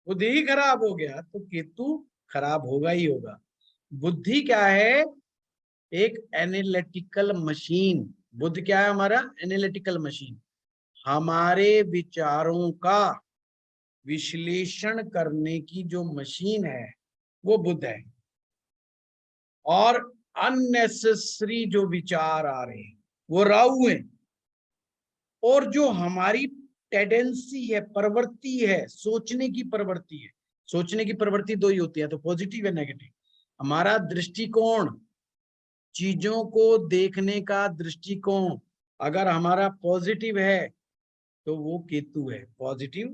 बुद्धि ही खराब हो गया तो केतु खराब होगा ही होगा। बुद्धि क्या है, एक एनालिटिकल मशीन। बुद्ध क्या है हमारा, एनालिटिकल मशीन। हमारे विचारों का विश्लेषण करने की जो मशीन है वो बुद्ध है। और अननेसेसरी जो विचार आ रहे हैं वो राहु है। और जो हमारी टेंडेंसी है, प्रवृत्ति है, सोचने की प्रवृत्ति है। सोचने की प्रवृत्ति दो ही होती है, तो पॉजिटिव या नेगेटिव। हमारा दृष्टिकोण, चीजों को देखने का दृष्टिकोण अगर हमारा पॉजिटिव है तो वो केतु है। पॉजिटिव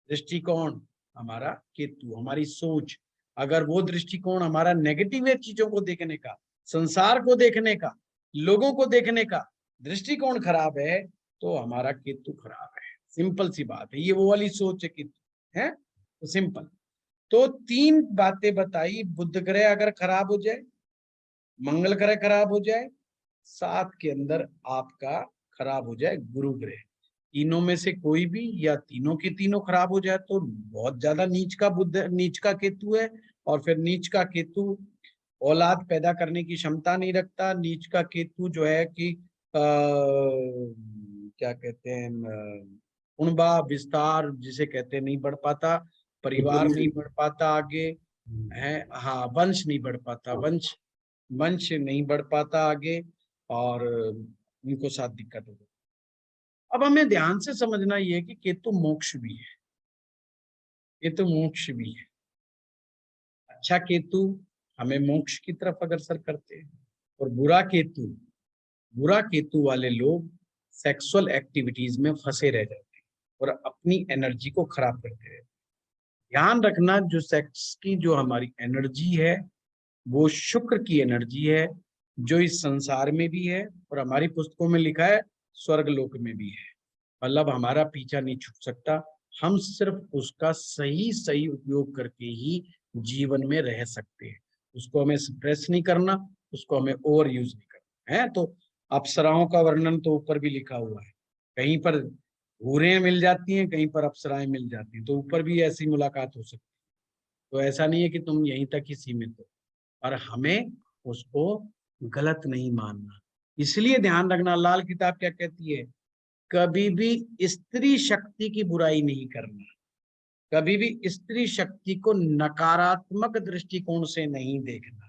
दृष्टिकोण हमारा केतु, हमारी सोच। अगर वो दृष्टिकोण हमारा नेगेटिव है, चीजों को देखने का, संसार को देखने का, लोगों को देखने का दृष्टिकोण खराब है तो हमारा केतु खराब है। सिंपल सी बात है, ये वो वाली सोच है केतु है, तो सिंपल। तो तीन बातें बताई, बुध ग्रह अगर खराब हो जाए, मंगल ग्रह खराब हो जाए, साथ के अंदर आपका खराब हो जाए गुरु ग्रह, तीनों में से कोई भी या तीनों के तीनों खराब हो जाए तो बहुत ज्यादा नीच का बुध, नीच का केतु है। और फिर नीच का केतु औलाद पैदा करने की क्षमता नहीं रखता। नीच का केतु जो है कि क्या कहते हैं, कुणबा विस्तार जिसे कहते हैं, नहीं बढ़ पाता, परिवार नहीं बढ़ पाता आगे है, हाँ वंश नहीं बढ़ पाता, वंश वंश नहीं बढ़ पाता आगे। और उनको साथ दिक्कत होगी। अब हमें ध्यान से समझना ये है कि केतु मोक्ष भी है, केतु मोक्ष भी है। अच्छा केतु हमें मोक्ष की तरफ अग्रसर करते हैं, और बुरा केतु वाले लोग सेक्सुअल एक्टिविटीज में फंसे रह जाते हैं और अपनी एनर्जी को खराब करते रहते हैं। ध्यान रखना, जो सेक्स की जो हमारी एनर्जी है वो शुक्र की एनर्जी है, जो इस संसार में भी है और हमारी पुस्तकों में लिखा है स्वर्ग लोक में भी है। मतलब हमारा पीछा नहीं छूट सकता, हम सिर्फ उसका सही सही उपयोग करके ही जीवन में रह सकते हैं। उसको हमें सप्रेस नहीं करना, उसको हमें ओवर यूज नहीं करना है। तो अप्सराओं का वर्णन तो ऊपर भी लिखा हुआ है, कहीं पर हूरें मिल जाती हैं, कहीं पर अप्सराएं मिल जाती हैं, तो ऊपर भी ऐसी मुलाकात हो सकती है। तो ऐसा नहीं है कि तुम यहीं तक ही सीमित हो, और हमें उसको गलत नहीं मानना। इसलिए ध्यान रखना, लाल किताब क्या कहती है, कभी भी स्त्री शक्ति की बुराई नहीं करना, कभी भी स्त्री शक्ति को नकारात्मक दृष्टिकोण से नहीं देखना।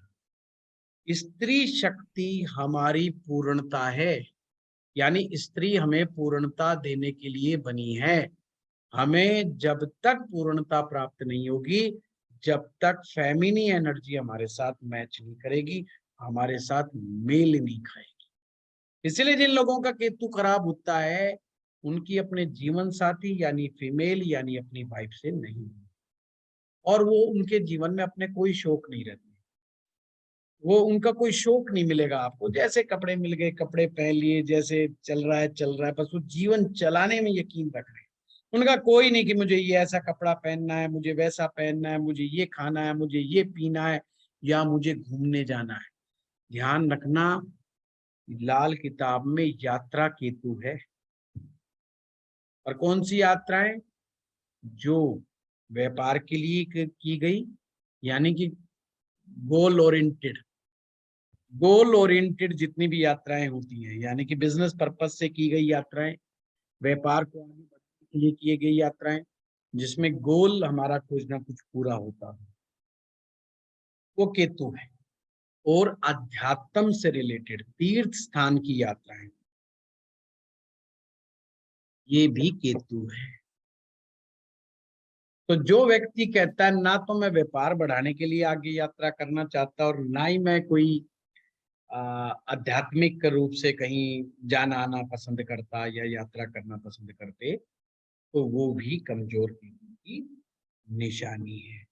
स्त्री शक्ति हमारी पूर्णता है, यानी स्त्री हमें पूर्णता देने के लिए बनी है। हमें जब तक पूर्णता प्राप्त नहीं होगी, जब तक फेमिनी एनर्जी हमारे साथ मैच नहीं करेगी, हमारे साथ मेल नहीं खाएगी। इसलिए जिन लोगों का केतु खराब होता है, उनकी अपने जीवन साथी यानी फीमेल यानी अपनी वाइफ से नहीं, और वो उनके जीवन में अपने कोई शौक नहीं रहते, वो उनका कोई शौक नहीं मिलेगा आपको। जैसे कपड़े मिल गए, कपड़े पहन लिए, जैसे चल रहा है, बस वो जीवन चलाने में यकीन रख रहे हैं। उनका कोई नहीं कि मुझे ये ऐसा कपड़ा पहनना है, मुझे वैसा पहनना है, मुझे ये खाना है, मुझे ये पीना है, या मुझे घूमने जाना है। ध्यान रखना, लाल किताब में यात्रा केतु है, और कौन सी यात्राएं, जो व्यापार के लिए की गई, यानी कि गोल ओरिएंटेड जितनी भी यात्राएं होती हैं, यानी कि बिजनेस पर्पस से की गई यात्राएं, व्यापार को आगे बढ़ाने के लिए की गई यात्राएं, जिसमें गोल हमारा कुछ ना कुछ पूरा होता है, वो केतु है। और अध्यात्म से रिलेटेड तीर्थ स्थान की यात्राएं, ये भी केतु है। तो जो व्यक्ति कहता है ना तो मैं व्यापार बढ़ाने के लिए आगे यात्रा करना चाहता, और ना ही मैं कोई आध्यात्मिक रूप से कहीं जाना आना पसंद करता या यात्रा करना पसंद करते, तो वो भी कमजोर की निशानी है।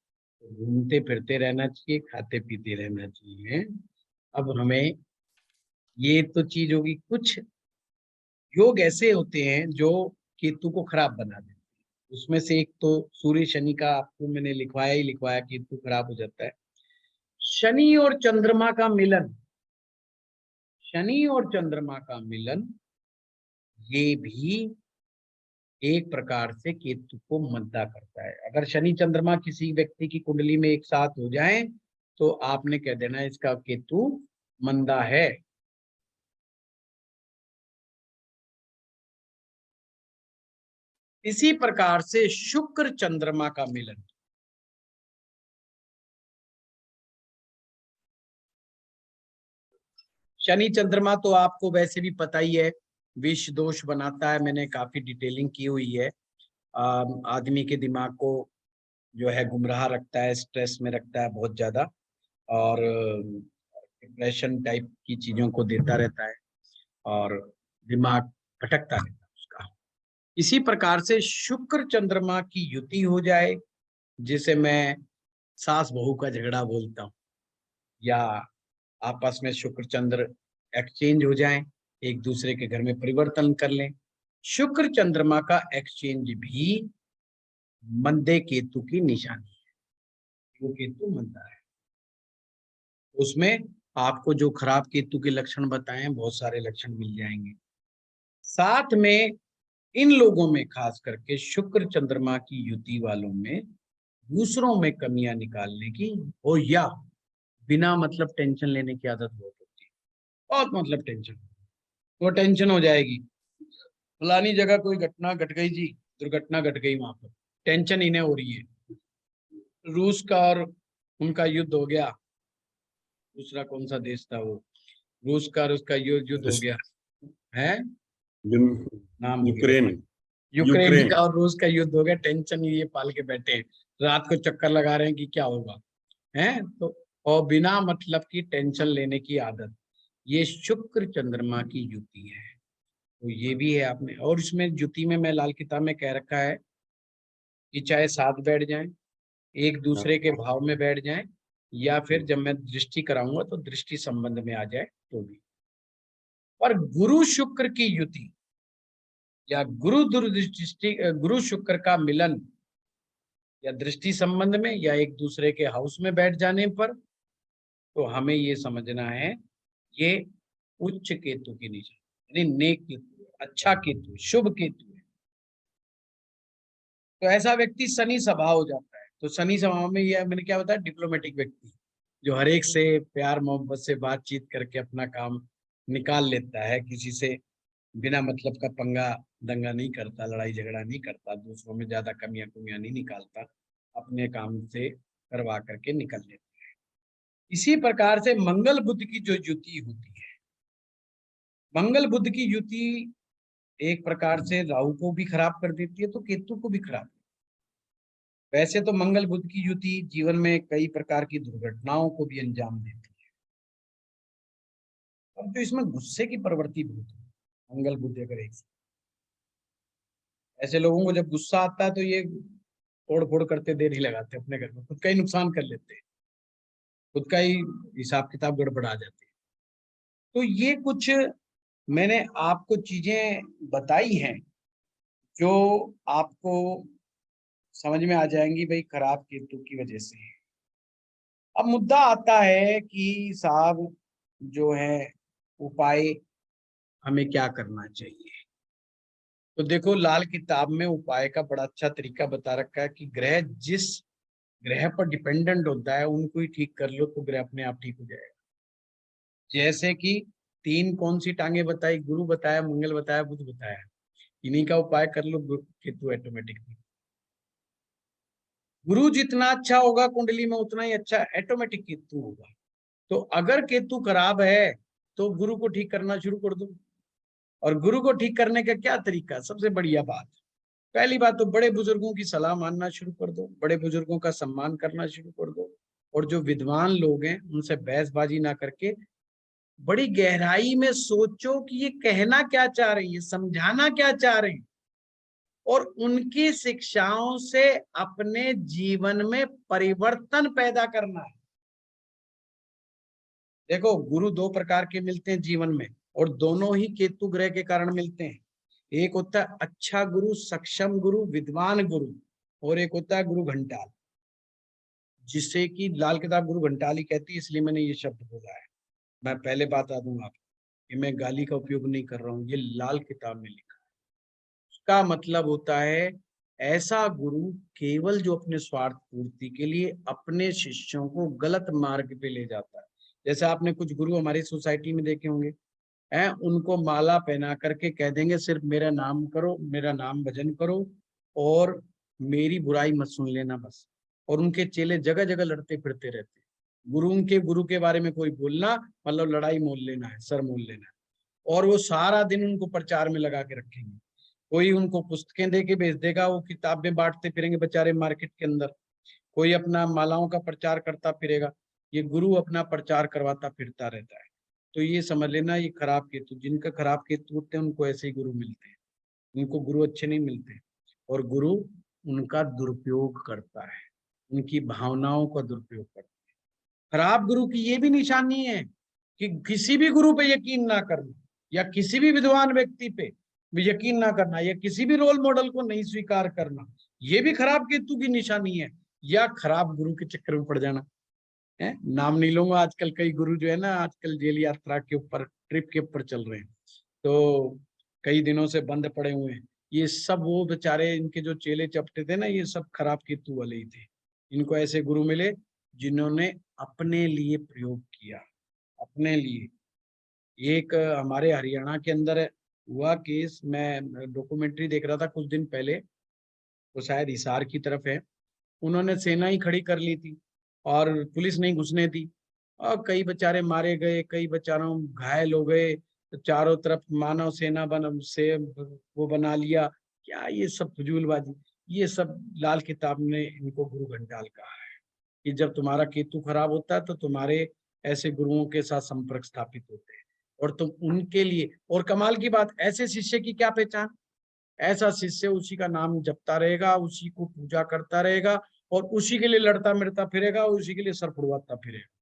तो घूमते फिरते रहना चाहिए, खाते पीते रहना चाहिए। अब हमें ये तो चीज होगी, कुछ योग ऐसे होते हैं जो केतु को खराब बना देते हैं। उसमें से एक तो सूर्य शनि का आपको मैंने लिखवाया ही लिखवाया, केतु खराब हो जाता है। शनि और चंद्रमा का मिलन, शनि और चंद्रमा का मिलन, ये भी एक प्रकार से केतु को मंदा करता है। अगर शनि चंद्रमा किसी व्यक्ति की कुंडली में एक साथ हो जाए, तो आपने कह देना इसका केतु मंदा है। इसी प्रकार से शुक्र चंद्रमा का मिलन, शनि चंद्रमा तो आपको वैसे भी पता ही है, विष दोष बनाता है। मैंने काफी डिटेलिंग की हुई है। आदमी के दिमाग को जो है गुमराह रखता है, स्ट्रेस में रखता है बहुत ज्यादा, और डिप्रेशन टाइप की चीजों को देता रहता है, और दिमाग भटकता रहता है उसका। इसी प्रकार से शुक्र चंद्रमा की युति हो जाए, जिसे मैं सास बहू का झगड़ा बोलता हूँ, या आपस में शुक्र चंद्र एक्सचेंज हो जाएं, एक दूसरे के घर में परिवर्तन कर लें, शुक्र चंद्रमा का एक्सचेंज भी मंदे केतु की निशानी है। वो केतु मंदा है, उसमें आपको जो खराब केतु के लक्षण बताए हैं, बहुत सारे लक्षण मिल जाएंगे। साथ में इन लोगों में, खास करके शुक्र चंद्रमा की युति वालों में, दूसरों में कमियां निकालने की, हो या बिना मतलब टेंशन लेने की आदत बहुत होती है। बहुत मतलब टेंशन, वो टेंशन हो जाएगी, फलानी जगह कोई घटना घट गई जी, दुर्घटना घट गई वहां पर, टेंशन इन्हें हो रही है। रूस का और उनका युद्ध हो गया, दूसरा कौन सा देश था वो, रूस का और उसका युद्ध हो गया, है नाम भूल गया। यूक्रेन। यूक्रेन का और रूस का युद्ध हो गया, टेंशन ये पाल के बैठे हैं, रात को चक्कर लगा रहे हैं कि क्या होगा, है तो। और बिना मतलब की टेंशन लेने की आदत, ये शुक्र चंद्रमा की युति है। तो ये भी है आपने, और इसमें युति में मैं लाल किताब में कह रखा है कि चाहे साथ बैठ जाएं, एक दूसरे के भाव में बैठ जाएं, या फिर जब मैं दृष्टि कराऊंगा तो दृष्टि संबंध में आ जाए तो भी। पर गुरु शुक्र की युति या गुरु शुक्र का मिलन, या दृष्टि संबंध में या एक दूसरे के हाउस में बैठ जाने पर, तो हमें ये समझना है ये उच्च केतु की निशानी, यानी नेक केतु है, अच्छा केतु है, शुभ केतु है। तो ऐसा व्यक्ति शनि स्वभाव हो जाता है। तो शनि स्वभाव में ये मैंने क्या बताया, डिप्लोमेटिक व्यक्ति जो हर एक से प्यार मोहब्बत से बातचीत करके अपना काम निकाल लेता है, किसी से बिना मतलब का पंगा दंगा नहीं करता, लड़ाई झगड़ा नहीं करता, दूसरों में ज्यादा कमियां कुमियां नहीं निकालता, अपने काम से करवा करके निकल लेता है। इसी प्रकार से मंगल बुध की जो युति होती है, मंगल बुध की युति एक प्रकार से राहु को भी खराब कर देती है, तो केतु को भी खराब। वैसे तो मंगल बुध की युति जीवन में कई प्रकार की दुर्घटनाओं को भी अंजाम देती है, अब जो इसमें गुस्से की प्रवृत्ति बहुत है, मंगल बुध अगर एक, ऐसे लोगों को जब गुस्सा आता है तो ये तोड़ फोड़ करते देर ही लगाते, अपने घर में खुद का ही नुकसान कर लेते हैं, खुद का ही हिसाब किताब गड़बड़ा जाते हैं। तो ये कुछ मैंने आपको चीजें बताई हैं जो आपको समझ में आ जाएंगी भाई खराब केतु की वजह से। अब मुद्दा आता है कि साहब जो है उपाय हमें क्या करना चाहिए। तो देखो लाल किताब में उपाय का बड़ा अच्छा तरीका बता रखा है कि ग्रह जिस ग्रह पर डिपेंडेंट होता है उनको ही ठीक कर लो तो ग्रह अपने आप ठीक हो जाएगा। जैसे कि तीन कौन सी टांगे बताई, गुरु बताया, मंगल बताया, बुध बताया, इन्हीं का उपाय कर लो, केतु ऑटोमेटिक। गुरु जितना अच्छा होगा कुंडली में उतना ही अच्छा ऑटोमेटिक केतु होगा। तो अगर केतु खराब है तो गुरु को ठीक करना शुरू कर दो। और गुरु को ठीक करने का क्या तरीका, सबसे बढ़िया बात, पहली बात तो बड़े बुजुर्गों की सलाह मानना शुरू कर दो, बड़े बुजुर्गों का सम्मान करना शुरू कर दो, और जो विद्वान लोग हैं उनसे बहसबाजी ना करके बड़ी गहराई में सोचो कि ये कहना क्या चाह रही है, समझाना क्या चाह रहे हैं, और उनकी शिक्षाओं से अपने जीवन में परिवर्तन पैदा करना है। देखो गुरु दो प्रकार के मिलते हैं जीवन में, और दोनों ही केतु ग्रह के कारण मिलते हैं। एक होता है अच्छा गुरु, सक्षम गुरु, विद्वान गुरु, और एक होता है गुरु घंटाल, जिसे कि लाल किताब गुरु घंटाल ही कहती है, इसलिए मैंने ये शब्द बोला है। मैं पहले बता दूंगा कि मैं गाली का उपयोग नहीं कर रहा हूँ, ये लाल किताब में लिखा है। उसका मतलब होता है ऐसा गुरु केवल जो अपने स्वार्थ पूर्ति के लिए अपने शिष्यों को गलत मार्ग पे ले जाता है। जैसे आपने कुछ गुरु हमारी सोसाइटी में देखे होंगे, हैं, उनको माला पहना करके कह देंगे सिर्फ मेरा नाम करो, मेरा नाम भजन करो, और मेरी बुराई मत सुन लेना बस। और उनके चेले जगह जगह लड़ते फिरते रहते। गुरु के बारे में कोई बोलना मतलब लड़ाई मोल लेना है, सर मोल लेना है। और वो सारा दिन उनको प्रचार में लगा के रखेंगे। कोई उनको पुस्तकें दे के भेज देगा, वो किताबें बांटते फिरेंगे बेचारे मार्केट के अंदर। कोई अपना मालाओं का प्रचार करता फिरेगा, ये गुरु अपना प्रचार करवाता फिरता रहता है। तो ये समझ लेना ये खराब केतु, जिनका खराब केतु होते हैं उनको ऐसे ही गुरु मिलते हैं, उनको गुरु अच्छे नहीं मिलते। और गुरु उनका दुरुपयोग करता है, उनकी भावनाओं का दुरुपयोग करता है। खराब गुरु की ये भी निशानी है कि किसी भी गुरु पे यकीन ना करना, या किसी भी विद्वान व्यक्ति पे यकीन ना करना, या किसी भी रोल मॉडल को नहीं स्वीकार करना, ये भी खराब केतु की निशानी है। या खराब गुरु के चक्कर में पड़ जाना है। नाम नहीं लूंगा, आजकल कई गुरु जो है ना आजकल जेल यात्रा के ऊपर ट्रिप के ऊपर चल रहे हैं, तो कई दिनों से बंद पड़े हुए हैं। ये सब वो बेचारे इनके जो चेले चपटे थे ना, ये सब खराब केतु वाले ही थे। इनको ऐसे गुरु मिले जिन्होंने अपने लिए प्रयोग किया, अपने लिए। एक हमारे हरियाणा के अंदर हुआ केस, मैं डॉक्यूमेंट्री देख रहा था कुछ दिन पहले, वो शायद हिसार की तरफ है। उन्होंने सेना ही खड़ी कर ली थी और पुलिस नहीं घुसने दी, और कई बेचारे मारे गए, कई बेचारों घायल हो गए। तो चारों तरफ मानव सेना बन से वो बना लिया। क्या ये सब फजूलबाजी, ये सब लाल किताब ने इनको गुरु घंटाल कहा है कि जब तुम्हारा केतु खराब होता है तो तुम्हारे ऐसे गुरुओं के साथ संपर्क स्थापित होते हैं और तुम उनके लिए। और कमाल की बात, ऐसे शिष्य की क्या पहचान? ऐसा शिष्य उसी का नाम जपता रहेगा, उसी को पूजा करता रहेगा और उसी के लिए लड़ता मिलता फिरेगा, उसी के लिए सर फुड़वाता फिरेगा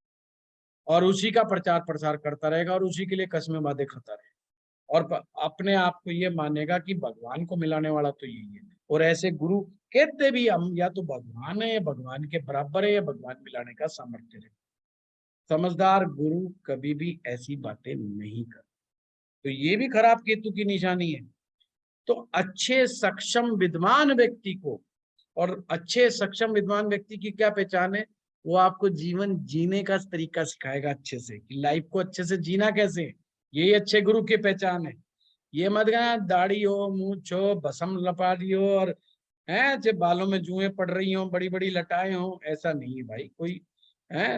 और उसी का प्रचार प्रसार करता रहेगा और उसी के लिए कस्में वादे खाता रहेगा और अपने आप को ये मानेगा कि भगवान को मिलाने वाला तो यही है। और ऐसे गुरु कहते भी हम या तो भगवान है या भगवान के बराबर है या भगवान मिलाने का सामर्थ्य है। समझदार गुरु कभी भी ऐसी बातें नहीं करते। तो ये भी खराब केतु की निशानी है। तो अच्छे सक्षम विद्वान व्यक्ति को, और अच्छे सक्षम विद्वान व्यक्ति की क्या पहचान है? वो आपको जीवन जीने का तरीका सिखाएगा अच्छे से, कि लाइफ को अच्छे से जीना कैसे। यही अच्छे गुरु की पहचान है। ये मत कहना दाढ़ी हो, मूंछ हो, भस्म लपा दी हो और है जब बालों में जुएं पड़ रही हो, बड़ी बड़ी लटाएं हो, ऐसा नहीं है भाई। कोई है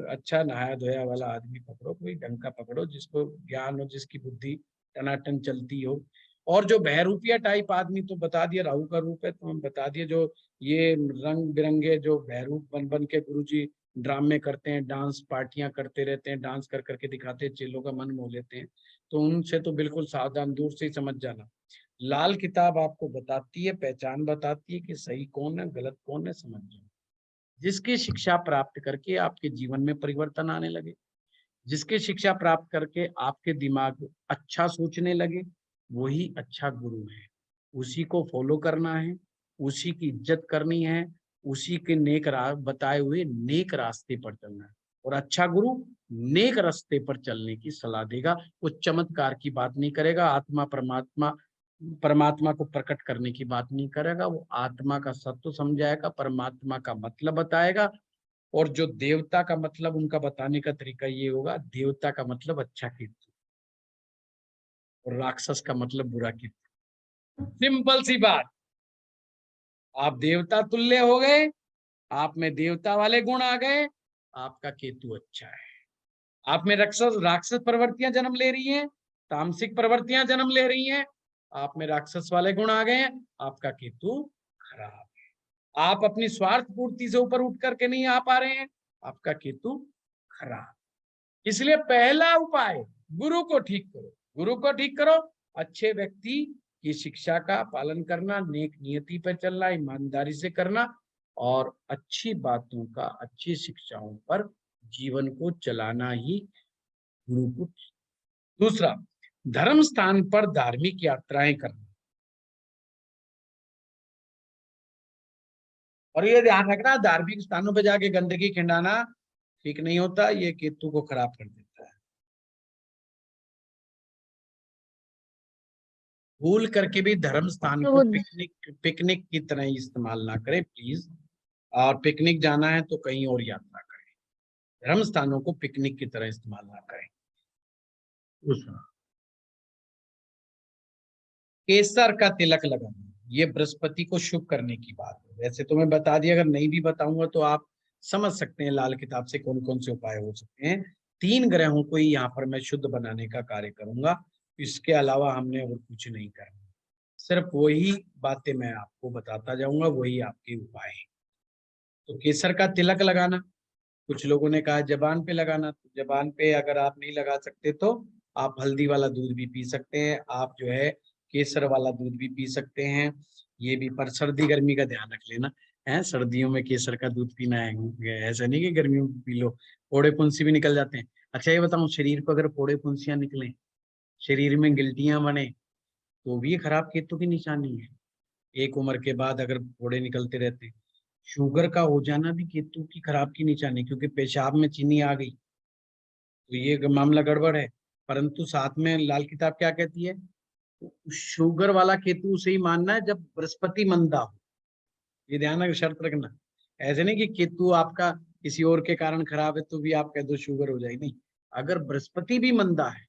अच्छा नहाया धोया वाला आदमी पकड़ो, कोई ढंग का पकड़ो, जिसको ज्ञान हो, जिसकी बुद्धि टनाटन चलती हो। और जो बहरूपिया टाइप आदमी, तो बता दिया राहु का रूप है, तो हम बता दिए जो ये रंग बिरंगे जो बहरूप बन बन के गुरुजी ड्रामे करते हैं, डांस पार्टियां करते रहते हैं, डांस कर करके दिखाते हैं, चेलों का मन मोह लेते हैं, तो उनसे तो बिल्कुल सावधान, दूर से ही समझ जाना। लाल किताब आपको बताती है, पहचान बताती है कि सही कौन है गलत कौन है, समझ जाओ। जिसकी शिक्षा प्राप्त करके आपके जीवन में परिवर्तन आने लगे, जिसकी शिक्षा प्राप्त करके आपके दिमाग अच्छा सोचने लगे, वही अच्छा गुरु है। उसी को फॉलो करना है, उसी की इज्जत करनी है, उसी के नेक बताए हुए नेक रास्ते पर चलना है। और अच्छा गुरु नेक रास्ते पर चलने की सलाह देगा। वो चमत्कार की बात नहीं करेगा, आत्मा परमात्मा परमात्मा को प्रकट करने की बात नहीं करेगा। वो आत्मा का सत्व समझाएगा, परमात्मा का मतलब बताएगा। और जो देवता का मतलब उनका बताने का तरीका ये होगा, देवता का मतलब अच्छा केतु और राक्षस का मतलब बुरा केतु। सिंपल सी बात। आप देवता तुल्य हो गए, आप में देवता वाले गुण आ गए, आपका केतु अच्छा है। आप में राक्षस राक्षस प्रवृत्तियां जन्म ले रही हैं, तामसिक प्रवृत्तियां जन्म ले रही हैं, आप में राक्षस वाले गुण आ गए हैं, आपका केतु खराब है। आप अपनी स्वार्थ पूर्ति से ऊपर उठ करके नहीं आ पा रहे हैं, आपका केतु खराब। इसलिए पहला उपाय, गुरु को ठीक करो। गुरु को ठीक करो, अच्छे व्यक्ति की शिक्षा का पालन करना, नेक नियति पर चलना, ईमानदारी से करना और अच्छी बातों का, अच्छी शिक्षाओं पर जीवन को चलाना ही गुरु को। दूसरा, धर्म स्थान पर धार्मिक यात्राएं करना। और ये ध्यान रखना, धार्मिक स्थानों पर जाके गंदगी खिंडाना ठीक नहीं होता, ये केतु को खराब कर देता है। भूल करके भी धर्म स्थान को पिकनिक पिकनिक की तरह इस्तेमाल ना करें प्लीज। और पिकनिक जाना है तो कहीं और यात्रा करें, धर्म स्थानों को पिकनिक की तरह इस्तेमाल ना करें। दूसरा, केसर का तिलक लगाना, ये बृहस्पति को शुभ करने की बात है। वैसे तो मैं बता दिया, अगर नहीं भी बताऊंगा तो आप समझ सकते हैं लाल किताब से कौन कौन से उपाय हो सकते हैं। 3 ग्रहों को ही यहाँ पर मैं शुद्ध बनाने का कार्य करूंगा, इसके अलावा हमने और कुछ नहीं करना। सिर्फ वही बातें मैं आपको बताता जाऊंगा, वही आपके उपाय हैं। तो केसर का तिलक लगाना, कुछ लोगों ने कहा जबान पे लगाना, तो जबान पे अगर आप नहीं लगा सकते तो आप हल्दी वाला दूध भी पी सकते हैं, आप जो है केसर वाला दूध भी पी सकते हैं। ये भी, पर सर्दी गर्मी का ध्यान रख लेना है। सर्दियों में केसर का दूध पीना है, ऐसा नहीं कि गर्मियों में पी लो, फोड़े फुंसी भी निकल जाते हैं। अच्छा ये बताऊं, शरीर को अगर फोड़े फुंसियां निकले, शरीर में गिल्टियां बने, तो भी ये खराब केतु की निशानी है। एक उम्र के बाद अगर फोड़े निकलते रहते हैं, शुगर का हो जाना भी केतु की खराब की निशानी, क्योंकि पेशाब में चीनी आ गई तो ये मामला गड़बड़ है। परंतु साथ में लाल किताब क्या कहती है? शुगर वाला केतु उसे ही मानना है जब बृहस्पति मंदा हो। ये ध्यान रख, शर्त रखना। ऐसे नहीं कि केतु आपका किसी और के कारण खराब है तो भी आप कह दो शुगर हो जाएगी, नहीं। अगर बृहस्पति भी मंदा है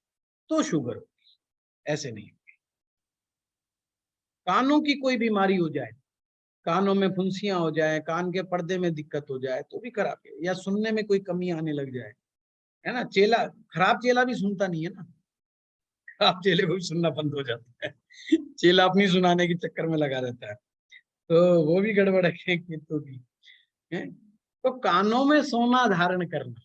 तो शुगर होगी, ऐसे नहीं। कानों की कोई बीमारी हो जाए, कानों में फुंसियां हो जाए, कान के पर्दे में दिक्कत हो जाए तो भी खराब है। या सुनने में कोई कमी आने लग जाए, है ना। चेला, खराब चेला भी सुनता नहीं है ना। आप चेले को भी सुनना बंद हो जाता है। चेला अपनी सुनाने के चक्कर में लगा रहता है, तो वो भी गड़बड़ है केतु की है। तो कानों में सोना धारण करना,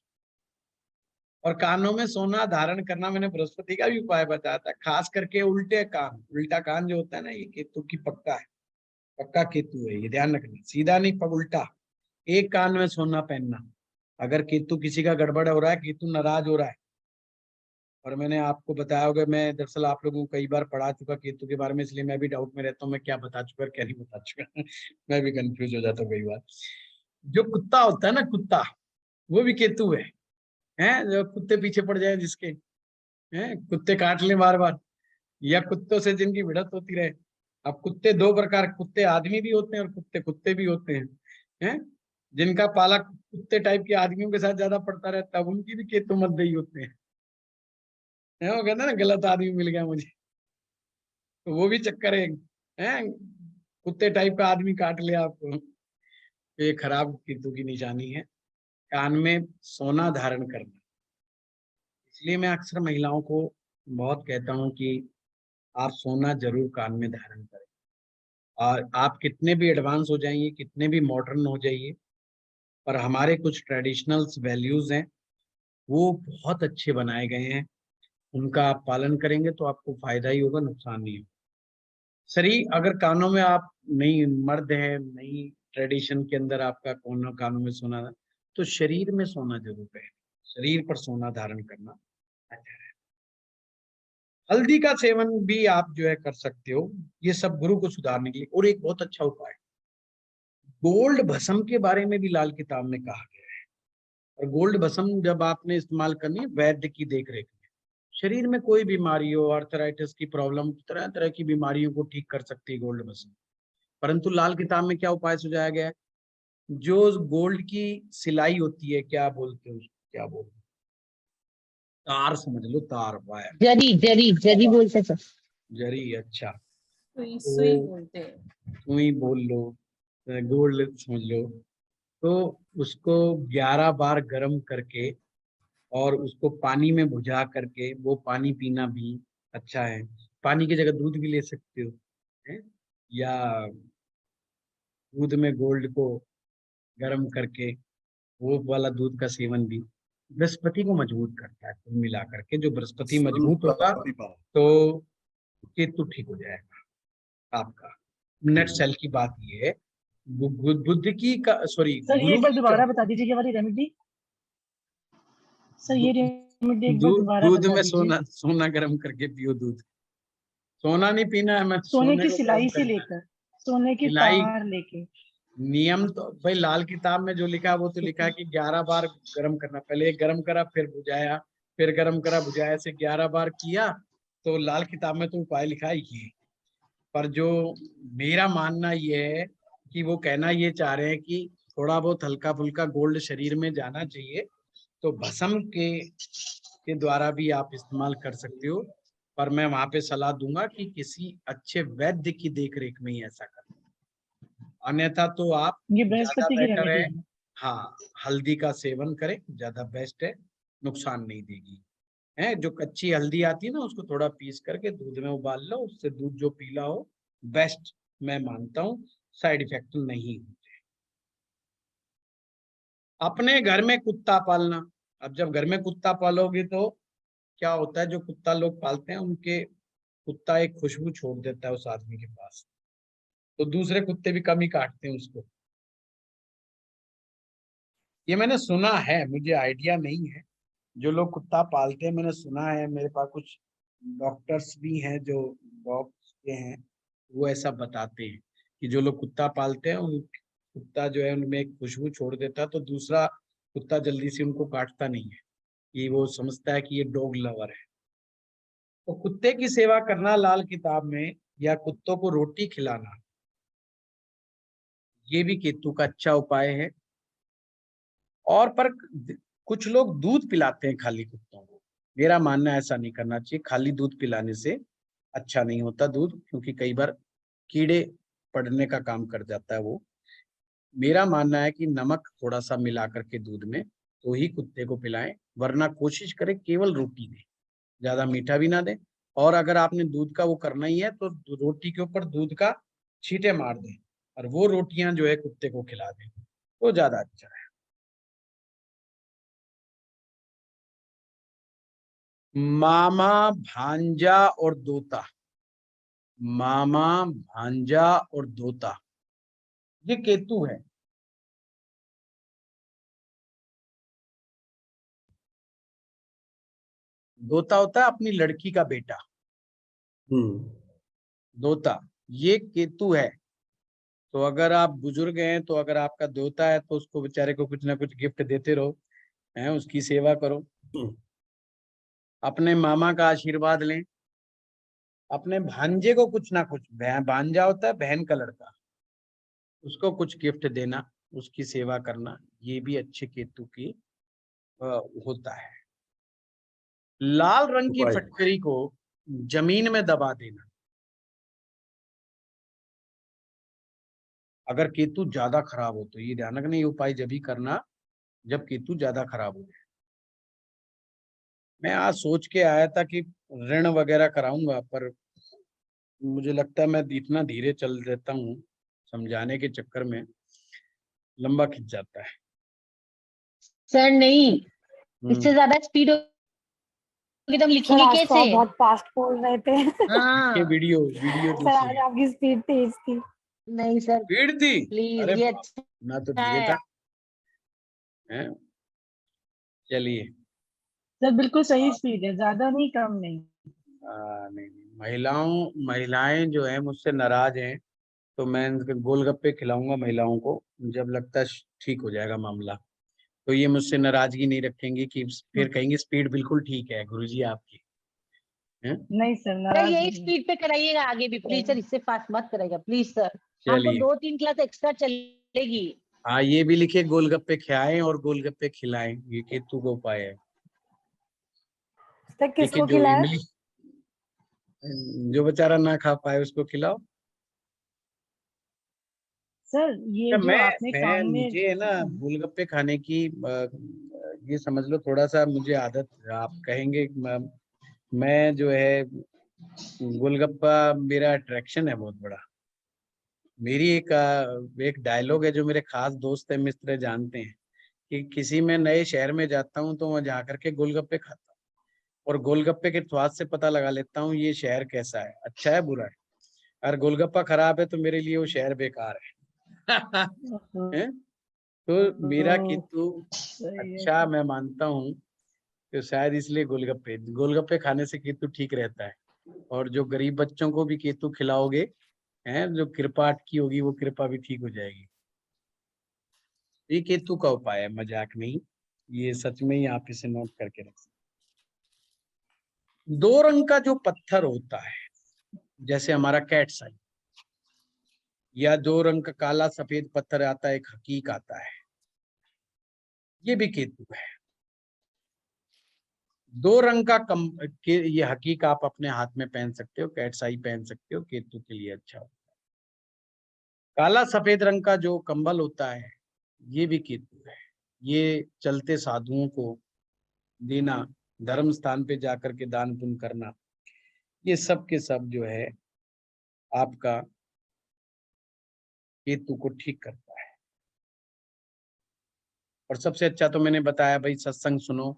और कानों में सोना धारण करना मैंने बृहस्पति का भी उपाय बताया था, खास करके उल्टे कान, उल्टा कान जो होता है ना, ये केतु की पक्का है, पक्का केतु है, ये ध्यान रखना, सीधा नहीं पग उल्टा, एक कान में सोना पहनना। अगर केतु किसी का गड़बड़ हो रहा है, केतु नाराज हो रहा है, और मैंने आपको बताया होगा, मैं दरअसल आप लोगों को कई बार पढ़ा चुका केतु के बारे में, इसलिए मैं भी डाउट में रहता हूँ मैं क्या बता चुका क्या नहीं बता चुका। मैं भी कंफ्यूज हो जाता हूँ कई बार। जो कुत्ता होता है ना, कुत्ता, वो भी केतु है, हैं, जो कुत्ते पीछे पड़ जाए जिसके, हैं, कुत्ते काट ले बार बार, या कुत्तों से जिनकी भिड़त होती रहे। अब कुत्ते दो प्रकार, कुत्ते आदमी भी होते हैं और कुत्ते कुत्ते भी होते हैं, हैं, जिनका पाला कुत्ते टाइप के आदमियों के साथ ज्यादा पड़ता रहता है, उनकी भी केतु मध्यही होते हैं। वो कहते हैं ना, गलत आदमी मिल गया मुझे, तो वो भी चक्कर है, हैं, कुत्ते टाइप का आदमी काट लिया आपको, तो ये खराब केतु की निशानी है। कान में सोना धारण करना, इसलिए मैं अक्सर महिलाओं को बहुत कहता हूँ कि आप सोना जरूर कान में धारण करें। और आप कितने भी एडवांस हो जाइए, कितने भी मॉडर्न हो जाइए, पर हमारे कुछ ट्रेडिशनल्स वैल्यूज हैं, वो बहुत अच्छे बनाए गए हैं, उनका आप पालन करेंगे तो आपको फायदा ही होगा, नुकसान नहीं होगा। शरीर अगर कानों में आप नहीं, मर्द है नहीं, ट्रेडिशन के अंदर आपका कानों में सोना, तो शरीर में सोना जरूर पहने, शरीर पर सोना धारण करना अच्छा है। हल्दी का सेवन भी आप जो है कर सकते हो, ये सब गुरु को सुधारने के लिए। और एक बहुत अच्छा उपाय, गोल्ड भस्म के बारे में भी लाल किताब में कहा गया है। और गोल्ड भस्म जब आपने इस्तेमाल करनी है वैद्य की देखरेख में, शरीर में कोई बीमारी हो, आर्थराइटिस की प्रॉब्लम, तरह तरह की बीमारियों को ठीक कर सकती है गोल्ड भस्म। परंतु लाल किताब में क्या उपाय सुझाया गया है, जो गोल्ड की सिलाई होती है, क्या बोलते हैं उसको, क्या बोलते हैं, तार समझ लो, तार, वायर, जरी जरी जरी बोलते सर। जरी, अच्छा, सुई तो सुई बोलते हैं। सुई बोल लो, गोल्ड समझ लो। तो उसको 11 बार गर्म करके और उसको पानी में भुजा करके वो पानी पीना भी अच्छा है। पानी की जगह दूध भी ले सकते हो, है? या दूध में गोल्ड को गर्म करके वो वाला दूध का सेवन भी बृहस्पति को मजबूत करता है। कुल मिलाकर के जो बृहस्पति मजबूत होगा तो केतु ठीक हो जाएगा आपका। नेट सेल की बात ये है, बुद्ध की का, सॉरी, सर ये गुरु एक बार की दोबारा बता दीजिए ये वाली रेमेडी। सर ये रेमेडी एक बार दोबारा दूध बता में दीजिए। सोना गर्म करके पियो दूध। सोना नहीं पीना है, मैं सोने सोने की को गर्म सिलाई से करना है। लेकर सोने की सिलाई तार लेके। नियम तो भाई लाल किताब में जो लिखा है वो तो लिखा है कि 11 बार गर्म करना, पहले एक गर्म करा फिर बुझाया, फिर गर्म करा बुझाया, ऐसे 11 बार किया, तो लाल किताब में तो उपाय लिखा है ये। पर जो मेरा मानना ये है कि वो कहना ये चाह रहे हैं कि थोड़ा बहुत हल्का फुल्का गोल्ड शरीर में जाना चाहिए, तो भस्म के द्वारा भी आप इस्तेमाल कर सकते हो। पर मैं वहां पे सलाह दूंगा कि किसी अच्छे वैद्य की देखरेख में ही ऐसा करें, अन्यथा तो आप ये ज्यादा बृहस्पति की बेटर रेमेडी है, है। हाँ, हल्दी का सेवन करें, ज्यादा बेस्ट है, नुकसान नहीं देगी। है, जो कच्ची हल्दी आती है ना, उसको थोड़ा पीस करके दूध में उबाल लो, उससे दूध जो पीला हो बेस्ट, मैं मानता हूँ, साइड इफेक्ट नहीं होते। अपने घर में कुत्ता पालना, अब जब घर में कुत्ता पालोगे तो क्या होता है, जो कुत्ता लोग पालते हैं उनके, कुत्ता एक खुशबू छोड़ देता है उस आदमी के पास, तो दूसरे कुत्ते भी कम ही काटते हैं उसको। ये मैंने सुना है, मुझे आइडिया नहीं है, जो लोग कुत्ता पालते हैं मैंने सुना है, मेरे पास कुछ डॉक्टर्स भी हैं जो डॉग्स के हैं, वो ऐसा बताते हैं कि जो लोग कुत्ता पालते हैं उन कुत्ता जो है उनमें एक खुशबू छोड़ देता है, तो दूसरा कुत्ता जल्दी से उनको काटता नहीं है, कि वो समझता है कि ये डॉग लवर है। तो कुत्ते की सेवा करना लाल किताब में, या कुत्तों को रोटी खिलाना, ये भी केतु का अच्छा उपाय है। और पर कुछ लोग दूध पिलाते हैं खाली कुत्तों को, मेरा मानना है ऐसा नहीं करना चाहिए, खाली दूध पिलाने से अच्छा नहीं होता दूध, क्योंकि कई बार कीड़े पड़ने का काम कर जाता है वो। मेरा मानना है कि नमक थोड़ा सा मिला करके दूध में तो ही कुत्ते को पिलाएं, वरना कोशिश करें केवल रोटी दें, ज्यादा मीठा भी ना दें, और अगर आपने दूध का वो करना ही है तो रोटी के ऊपर दूध का छींटे मार दें और वो रोटियां जो है कुत्ते को खिला दें, तो ज्यादा अच्छा है। मामा, भांजा और दोता। मामा, भांजा और दोता, ये केतु है। दोता होता है अपनी लड़की का बेटा, दोता, ये केतु है। तो अगर आप बुजुर्ग हैं तो अगर आपका दोता है तो उसको बेचारे को कुछ ना कुछ गिफ्ट देते रहो, हैं, उसकी सेवा करो, अपने मामा का आशीर्वाद लें, अपने भांजे को कुछ ना कुछ, भांजा होता है बहन का लड़का, उसको कुछ गिफ्ट देना, उसकी सेवा करना, ये भी अच्छे केतु की होता है। लाल रंग की उपाय। फटकरी को जमीन में दबा देना। अगर केतु ज्यादा खराब हो तो ये ध्यान रखना, ये उपाय जब ही करना जब केतु ज्यादा खराब हो जाए। मैं आज सोच के आया था कि ऋण वगैरह कराऊंगा, पर मुझे लगता है मैं इतना धीरे चल देता हूँ, समझाने के चक्कर में लंबा खिंच जाता है। सर नहीं, इससे ज्यादा स्पीड होगी तो हम सर लिखेंगे आज तो कैसे? आप बहुत फास्ट बोल रहे थे। ये हाँ वीडियो वीडियो सर दूसरी आज आपकी स्पीड तेज थी। नहीं सर भीड़ थी। प्लीज, अरे ये बाप, अच्छा मैं तो धीरे है। था। हैं? चलिए। सर बिल्कुल सही स्पीड है, ज्यादा नहीं कम नहीं। नहीं नहीं, महिलाएं जो है मुझसे नाराज हैं, तो मैं इनके गोलगप्पे खिलाऊंगा महिलाओं को, जब लगता है ठीक हो जाएगा मामला, तो ये मुझसे नाराजगी नहीं रखेंगी कि फिर कहेंगे स्पीड बिल्कुल ठीक है गुरुजी आपकी। हैं? नहीं सर, सर नाराज यही नहीं। स्पीड पे कराइएगा आगे भी प्लीज सर, इससे फास्ट मत कराइएगा प्लीज सर, हमको चलिए, 2-3 क्लास एक्स्ट्रा चलेगी। हाँ ये भी लिखे, गोलगप्पे खिलाएं और गोलगप्पे खिलाएं, ये केतु का उपाय है। सर देखिए किसको जो खिलाया? इमली, जो बेचारा ना खा पाए उसको खिलाओ। सर ये क्या जो आपने मैं कान में मुझे है ना गोलगप्पे खाने की ये समझ लो थोड़ा सा मुझे आदत, आप कहेंगे मैं जो है गोलगप्पा मेरा अट्रैक्शन है बहुत बड़ा। मेरी एक डायलॉग है जो मेरे खास दोस्त है मित्र जानते हैं, कि किसी मैं नए शहर में जाता हूँ तो वहां जा करके गोलगप्पे खाता हूँ और गोलगप्पे के स्वाद से पता लगा लेता हूँ ये शहर कैसा है, अच्छा है बुरा है। अगर गोलगप्पा खराब है तो मेरे लिए वो शहर बेकार है। हैं? तो मेरा केतु अच्छा मैं मानता हूँ, तो शायद इसलिए गोलगप्पे गोलगप्पे खाने से केतु ठीक रहता है। और जो गरीब बच्चों को भी केतु खिलाओगे, हैं, जो कृपा अटकी होगी वो कृपा भी ठीक हो जाएगी। ये केतु का उपाय है, मजाक नहीं, ये सच में ही आप इसे नोट करके रख सकते। दो रंग का जो पत्थर होता है, जैसे हमारा कैटसाई, या दो रंग का काला सफेद पत्थर आता है, एक हकीक आता है, ये भी केतु है। दो रंग का ये हकीक आप अपने हाथ में पहन सकते हो, कैटसाई पहन सकते हो, केतु के लिए अच्छा होता है। काला सफेद रंग का जो कंबल होता है, ये भी केतु है। ये चलते साधुओं को देना, धर्म स्थान पे जाकर के दान पुण्य करना, ये सब के सब जो है आपका केतु को ठीक करता है। और सबसे अच्छा तो मैंने बताया भाई, सत्संग सुनो,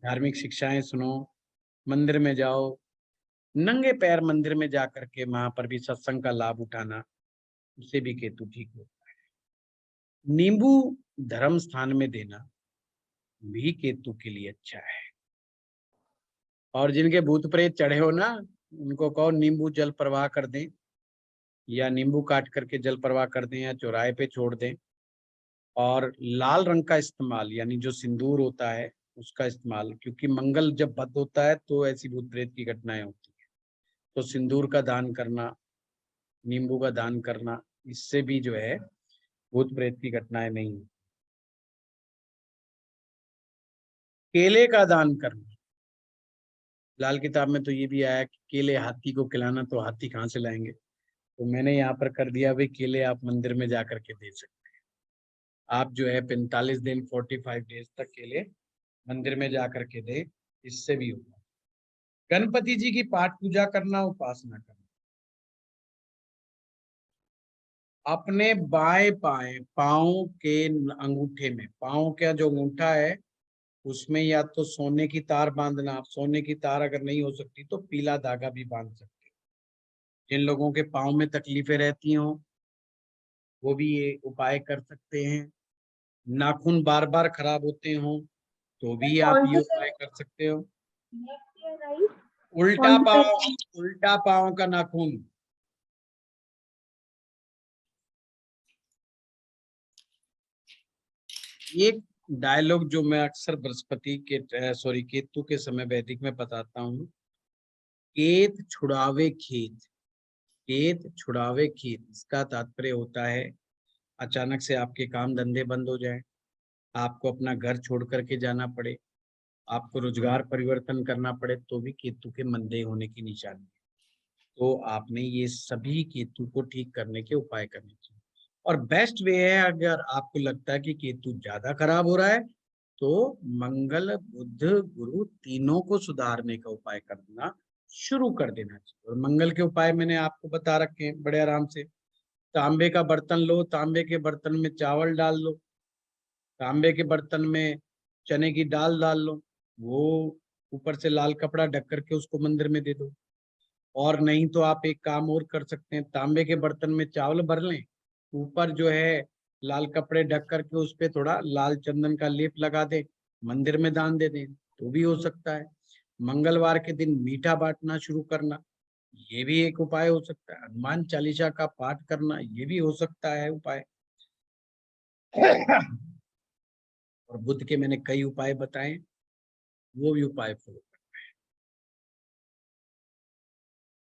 धार्मिक शिक्षाएं सुनो, मंदिर में जाओ, नंगे पैर मंदिर में जा करके वहां पर भी सत्संग का लाभ उठाना, उससे भी केतु ठीक होता है। नींबू धर्म स्थान में देना भी केतु के लिए अच्छा है। और जिनके भूत प्रेत चढ़े हो ना, उनको कहो नींबू जल प्रवाह कर दें, या नींबू काट करके जल प्रवाह कर दें, या चौराहे पे छोड़ दें। और लाल रंग का इस्तेमाल, यानी जो सिंदूर होता है उसका इस्तेमाल, क्योंकि मंगल जब बद होता है तो ऐसी भूत प्रेत की घटनाएं होती है। तो सिंदूर का दान करना, नींबू का दान करना, इससे भी जो है भूत प्रेत की घटनाएं नहीं होती। केले का दान करना, लाल किताब में तो ये भी आया कि केले हाथी को खिलाना, तो हाथी कहाँ से लाएंगे, तो मैंने यहाँ पर कर दिया भाई, केले आप मंदिर में जाकर के दे सकते हैं। आप जो है 45 दिन 45 डेज तक केले मंदिर में जाकर के दे, इससे भी होगा। गणपति जी की पाठ पूजा करना, उपासना करना। अपने बाएं पाँव के अंगूठे में, पाँव का जो अंगूठा है उसमें या तो सोने की तार बांधना, आप सोने की तार अगर नहीं हो सकती तो पीला धागा भी बांध सकते हैं। जिन लोगों के पाँव में तकलीफें रहती हों वो भी ये उपाय कर सकते हैं। नाखून बार बार खराब होते हों तो भी आप ये उपाय कर सकते हो। उल्टा पाँव का नाखून, एक डायलॉग जो मैं अक्सर बृहस्पति के केतु के समय वैदिक में बताता हूँ, केत छुड़ावे खेत, केत छुड़ावे खेत। इसका तात्पर्य होता है अचानक से आपके काम धंधे बंद हो जाए, आपको अपना घर छोड़ करके जाना पड़े, आपको रोजगार परिवर्तन करना पड़े, तो भी केतु के मंदे होने की निशानी है। तो आपने ये सभी केतु को ठीक करने के उपाय करने चाहिए। और बेस्ट वे है, अगर आपको लगता है कि केतु ज्यादा खराब हो रहा है तो मंगल बुध गुरु तीनों को सुधारने का उपाय करना शुरू कर देना चाहिए। और मंगल के उपाय मैंने आपको बता रखे हैं बड़े आराम से। तांबे का बर्तन लो, तांबे के बर्तन में चावल डाल लो, तांबे के बर्तन में चने की दाल डाल लो, वो ऊपर से लाल कपड़ा ढक करके उसको मंदिर में दे दो। और नहीं तो आप एक काम और कर सकते हैं, तांबे के बर्तन में चावल भर लें, ऊपर जो है लाल कपड़े ढक करके उस पे थोड़ा लाल चंदन का लेप लगा दे, मंदिर में दान दे दें, तो भी हो सकता है। मंगलवार के दिन मीठा बांटना शुरू करना, ये भी एक उपाय हो सकता है। हनुमान चालीसा का पाठ करना, ये भी हो सकता है उपाय। और बुद्ध के मैंने कई उपाय बताए, वो भी उपाय फॉलो करना है।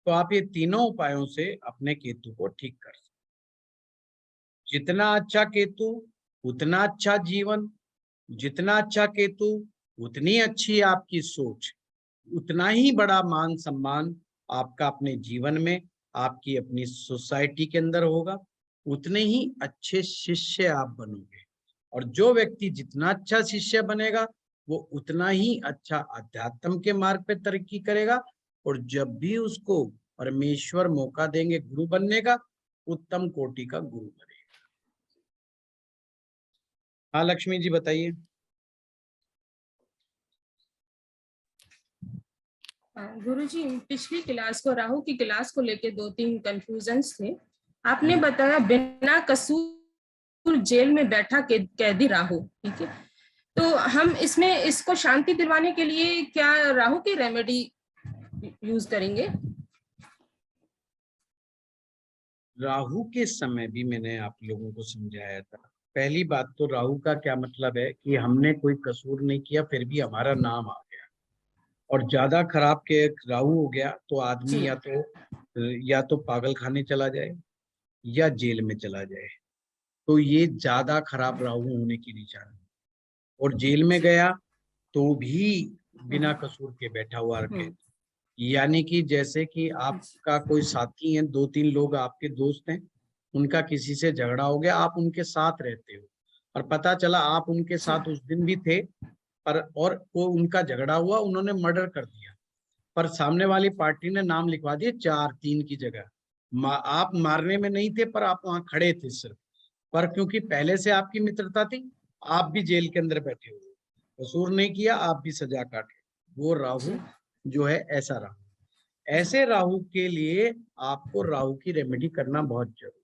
तो आप ये तीनों उपायों से अपने केतु को ठीक कर सकते। जितना अच्छा केतु उतना अच्छा जीवन, जितना अच्छा केतु उतनी अच्छी आपकी सोच, उतना ही बड़ा मान सम्मान आपका अपने जीवन में, आपकी अपनी सोसाइटी के अंदर होगा, उतने ही अच्छे शिष्य आप बनोगे। और जो व्यक्ति जितना अच्छा शिष्य बनेगा वो उतना ही अच्छा अध्यात्म के मार्ग पे तरक्की करेगा। और जब भी उसको परमेश्वर मौका देंगे गुरु बनने का, उत्तम कोटि का गुरु बनेगा। हाँ लक्ष्मी जी बताइए। गुरुजी, पिछली क्लास को, राहु की क्लास को लेके 2-3 कंफ्यूजन्स थे। आपने बताया बिना कसूर जेल में बैठा कैदी राहु, ठीक है, तो हम इसमें इसको शांति दिलवाने के लिए क्या राहु की रेमेडी यूज करेंगे? राहु के समय भी मैंने आप लोगों को समझाया था। पहली बात तो राहु का क्या मतलब है कि हमने कोई कसूर नहीं किया फिर भी हमारा नाम आ गया, और ज्यादा खराब के राहु हो गया तो आदमी या तो पागल खाने चला जाए या जेल में चला जाए। तो ये ज्यादा खराब राहु होने की निशानी। और जेल में गया तो भी बिना कसूर के बैठा हुआ रखे, यानी कि जैसे कि आपका कोई साथी है, 2-3 लोग आपके दोस्त हैं, उनका किसी से झगड़ा हो गया, आप उनके साथ रहते हो और पता चला आप उनके साथ उस दिन भी थे, पर और वो उनका झगड़ा हुआ, उन्होंने मर्डर कर दिया, पर सामने वाली पार्टी ने नाम लिखवा दिए 4-3 की जगह। आप मारने में नहीं थे पर आप वहां खड़े थे सिर्फ, पर क्योंकि पहले से आपकी मित्रता थी, आप भी जेल के अंदर बैठे हुए, कसूर नहीं किया, आप भी सजा काटे। वो राहु जो है ऐसा राहु। ऐसे राहु के लिए आपको राहु की रेमेडी करना बहुत जरूरी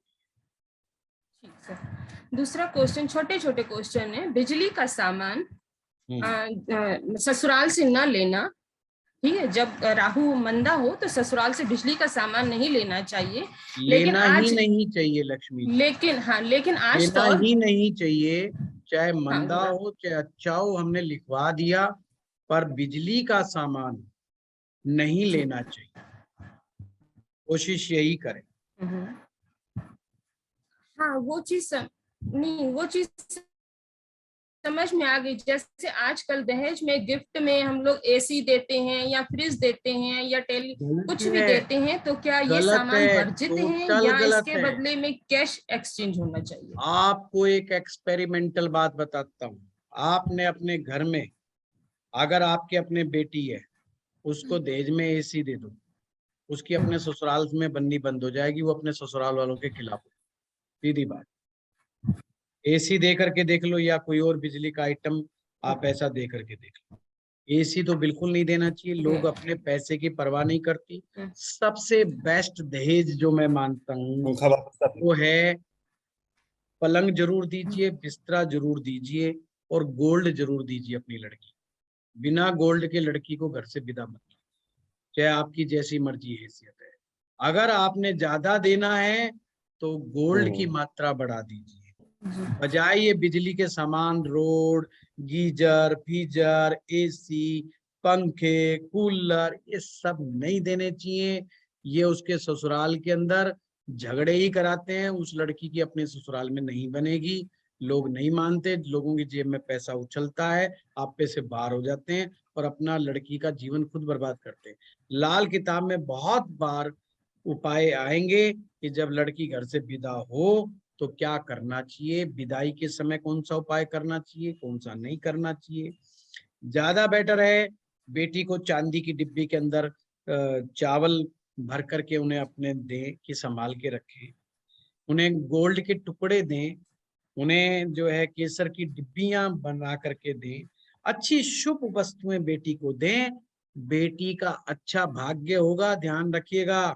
है। ठीक सर। दूसरा क्वेश्चन, छोटे छोटे क्वेश्चन है। बिजली का सामान ससुराल से न लेना, ठीक है, जब राहु मंदा हो तो ससुराल से बिजली का सामान नहीं लेना चाहिए। लेकिन आज ही नहीं चाहिए लक्ष्मी, लेकिन आज लेना तो ही नहीं चाहिए, चाहे मंदा हो चाहे अच्छा हो, हमने लिखवा दिया, पर बिजली का सामान नहीं लेना चाहिए। कोशिश यही करें। हाँ, वो चीज समझ में आ गई। जैसे आजकल दहेज में गिफ्ट में हम लोग एसी देते हैं या फ्रिज देते हैं या कुछ भी देते हैं, तो क्या ये सामान वर्जित है या इसके बदले में कैश एक्सचेंज होना चाहिए? आपको एक एक्सपेरिमेंटल बात बताता हूँ। आपने अपने घर में, अगर आपके अपने बेटी है उसको दहेज में एसी दे दो, उसकी अपने ससुराल में बननी बंद हो जाएगी, वो अपने ससुराल वालों के खिलाफ हो। सीधी बात। एसी दे करके देख लो या कोई और बिजली का आइटम आप ऐसा दे करके देख लो। एसी तो बिल्कुल नहीं देना चाहिए। लोग अपने पैसे की परवाह नहीं करती। सबसे बेस्ट दहेज जो मैं मानता हूँ पंखा वापस कर दो। वो है पलंग जरूर दीजिए, बिस्तरा जरूर दीजिए और गोल्ड जरूर दीजिए अपनी लड़की। बिना गोल्ड के लड़की को घर से विदा मत कीजिए, चाहे आपकी जैसी मर्जी हैसियत है। अगर आपने ज्यादा देना है तो गोल्ड की मात्रा बढ़ा दीजिए, बजाय ये बिजली के सामान, रोड, गीजर, फीजर, एसी, पंखे, कूलर, ये सब नहीं देने चाहिए। ये उसके ससुराल के अंदर झगड़े ही कराते हैं। उस लड़की की अपने ससुराल में नहीं बनेगी। लोग नहीं मानते, लोगों की जेब में पैसा उछलता है, आप पे से बाहर हो जाते हैं और अपना लड़की का जीवन खुद बर्बाद करते हैं। लाल किताब में बहुत बार उपाय आएंगे कि जब लड़की घर से विदा हो तो क्या करना चाहिए, विदाई के समय कौन सा उपाय करना चाहिए, कौन सा नहीं करना चाहिए। ज्यादा बेटर है बेटी को चांदी की डिब्बी के अंदर चावल भर करके उन्हें अपने दें कि संभाल के रखें, उन्हें गोल्ड के टुकड़े दें, उन्हें जो है केसर की डिब्बियां बना करके दें, अच्छी शुभ वस्तुएं बेटी को दें। बेटी का अच्छा भाग्य होगा। ध्यान रखिएगा,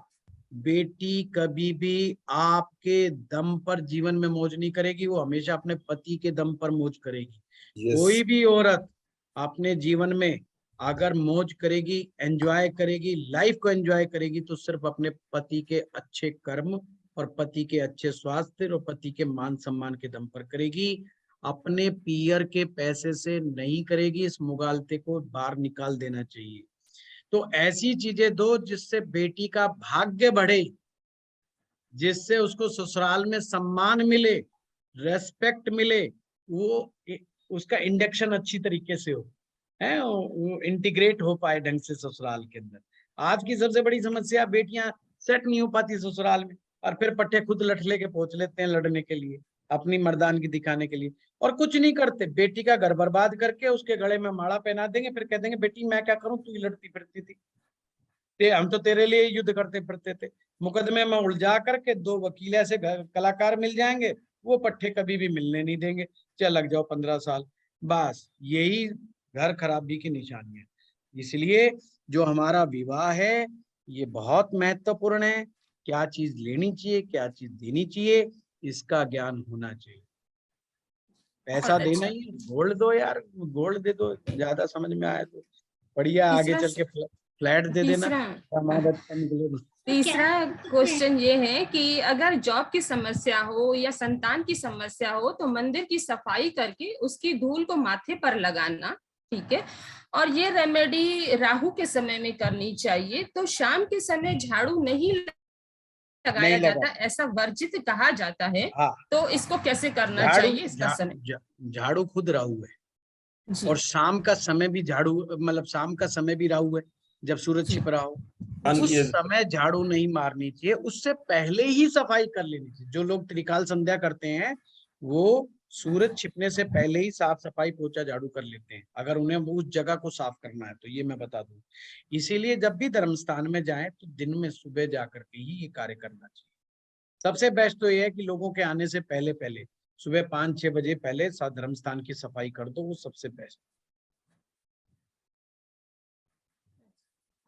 बेटी कभी भी आपके दम पर जीवन में मौज नहीं करेगी, वो हमेशा अपने पति के दम पर मौज करेगी। कोई भी औरत अपने जीवन में अगर मौज करेगी, एंजॉय करेगी, लाइफ को एंजॉय करेगी तो सिर्फ अपने पति के अच्छे कर्म और पति के अच्छे स्वास्थ्य और पति के मान सम्मान के दम पर करेगी। अपने पियर के पैसे से नहीं करेगी। इस मुगालते को बाहर निकाल देना चाहिए। तो ऐसी चीजें दो जिससे बेटी का भाग्य बढ़े, जिससे उसको ससुराल में सम्मान मिले, रेस्पेक्ट मिले, वो उसका इंडक्शन अच्छी तरीके से हो, है वो इंटीग्रेट हो पाए ढंग से ससुराल के अंदर। आज की सबसे बड़ी समस्या, बेटियां सेट नहीं हो पाती ससुराल में और फिर पट्टे खुद लठ लेके पहुंच लेते हैं लड़ने के लिए, अपनी मर्दानगी दिखाने के लिए, और कुछ नहीं करते। बेटी का घर बर्बाद करके उसके गले में माला पहना देंगे, फिर कह देंगे बेटी मैं क्या करूं, तू ही लड़ती फिरती थी, हम तो तेरे लिए युद्ध करते फिरते थे। मुकदमे में उलझा करके दो वकील ऐसे कलाकार मिल जाएंगे, वो पट्टे कभी भी मिलने नहीं देंगे। चल लग जाओ 15 साल। बस यही घर खराबी की निशानी है। इसलिए जो हमारा विवाह है ये बहुत महत्वपूर्ण है। क्या चीज लेनी चाहिए, क्या चीज देनी चाहिए, इसका ज्ञान होना चाहिए। पैसा देना ही, गोल्ड दो यार, गोल्ड दे दो, ज्यादा समझ में आए तो बढ़िया, आगे चल के फ्लैट दे देना, तीसरा क्वेश्चन ये है कि अगर जॉब की समस्या हो या संतान की समस्या हो तो मंदिर की सफाई करके उसकी धूल को माथे पर लगाना, ठीक है, और ये रेमेडी राहु के समय में करनी चाहिए। तो शाम के समय झाड़ू नहीं लगाया जाता, ऐसा वर्जित कहा जाता है। तो इसको कैसे करना चाहिए इसका समय? झाड़ू खुद राहु है और शाम का समय भी झाड़ू, मतलब शाम का समय भी राहु है जब सूरज छिप रहा हो। उस समय झाड़ू नहीं मारनी चाहिए, उससे पहले ही सफाई कर लेनी चाहिए। जो लोग त्रिकाल संध्या करते हैं वो सूरज छिपने से पहले ही साफ सफाई पोछा झाड़ू कर लेते हैं, अगर उन्हें उस जगह को साफ करना है तो, ये मैं बता दूं। इसीलिए जब भी धर्म स्थान में जाएं तो दिन में सुबह जाकर के ही ये कार्य करना चाहिए। सबसे बेस्ट तो ये है कि लोगों के आने से पहले पहले सुबह 5-6 बजे पहले धर्म स्थान की सफाई कर दो, वो सबसे बेस्ट।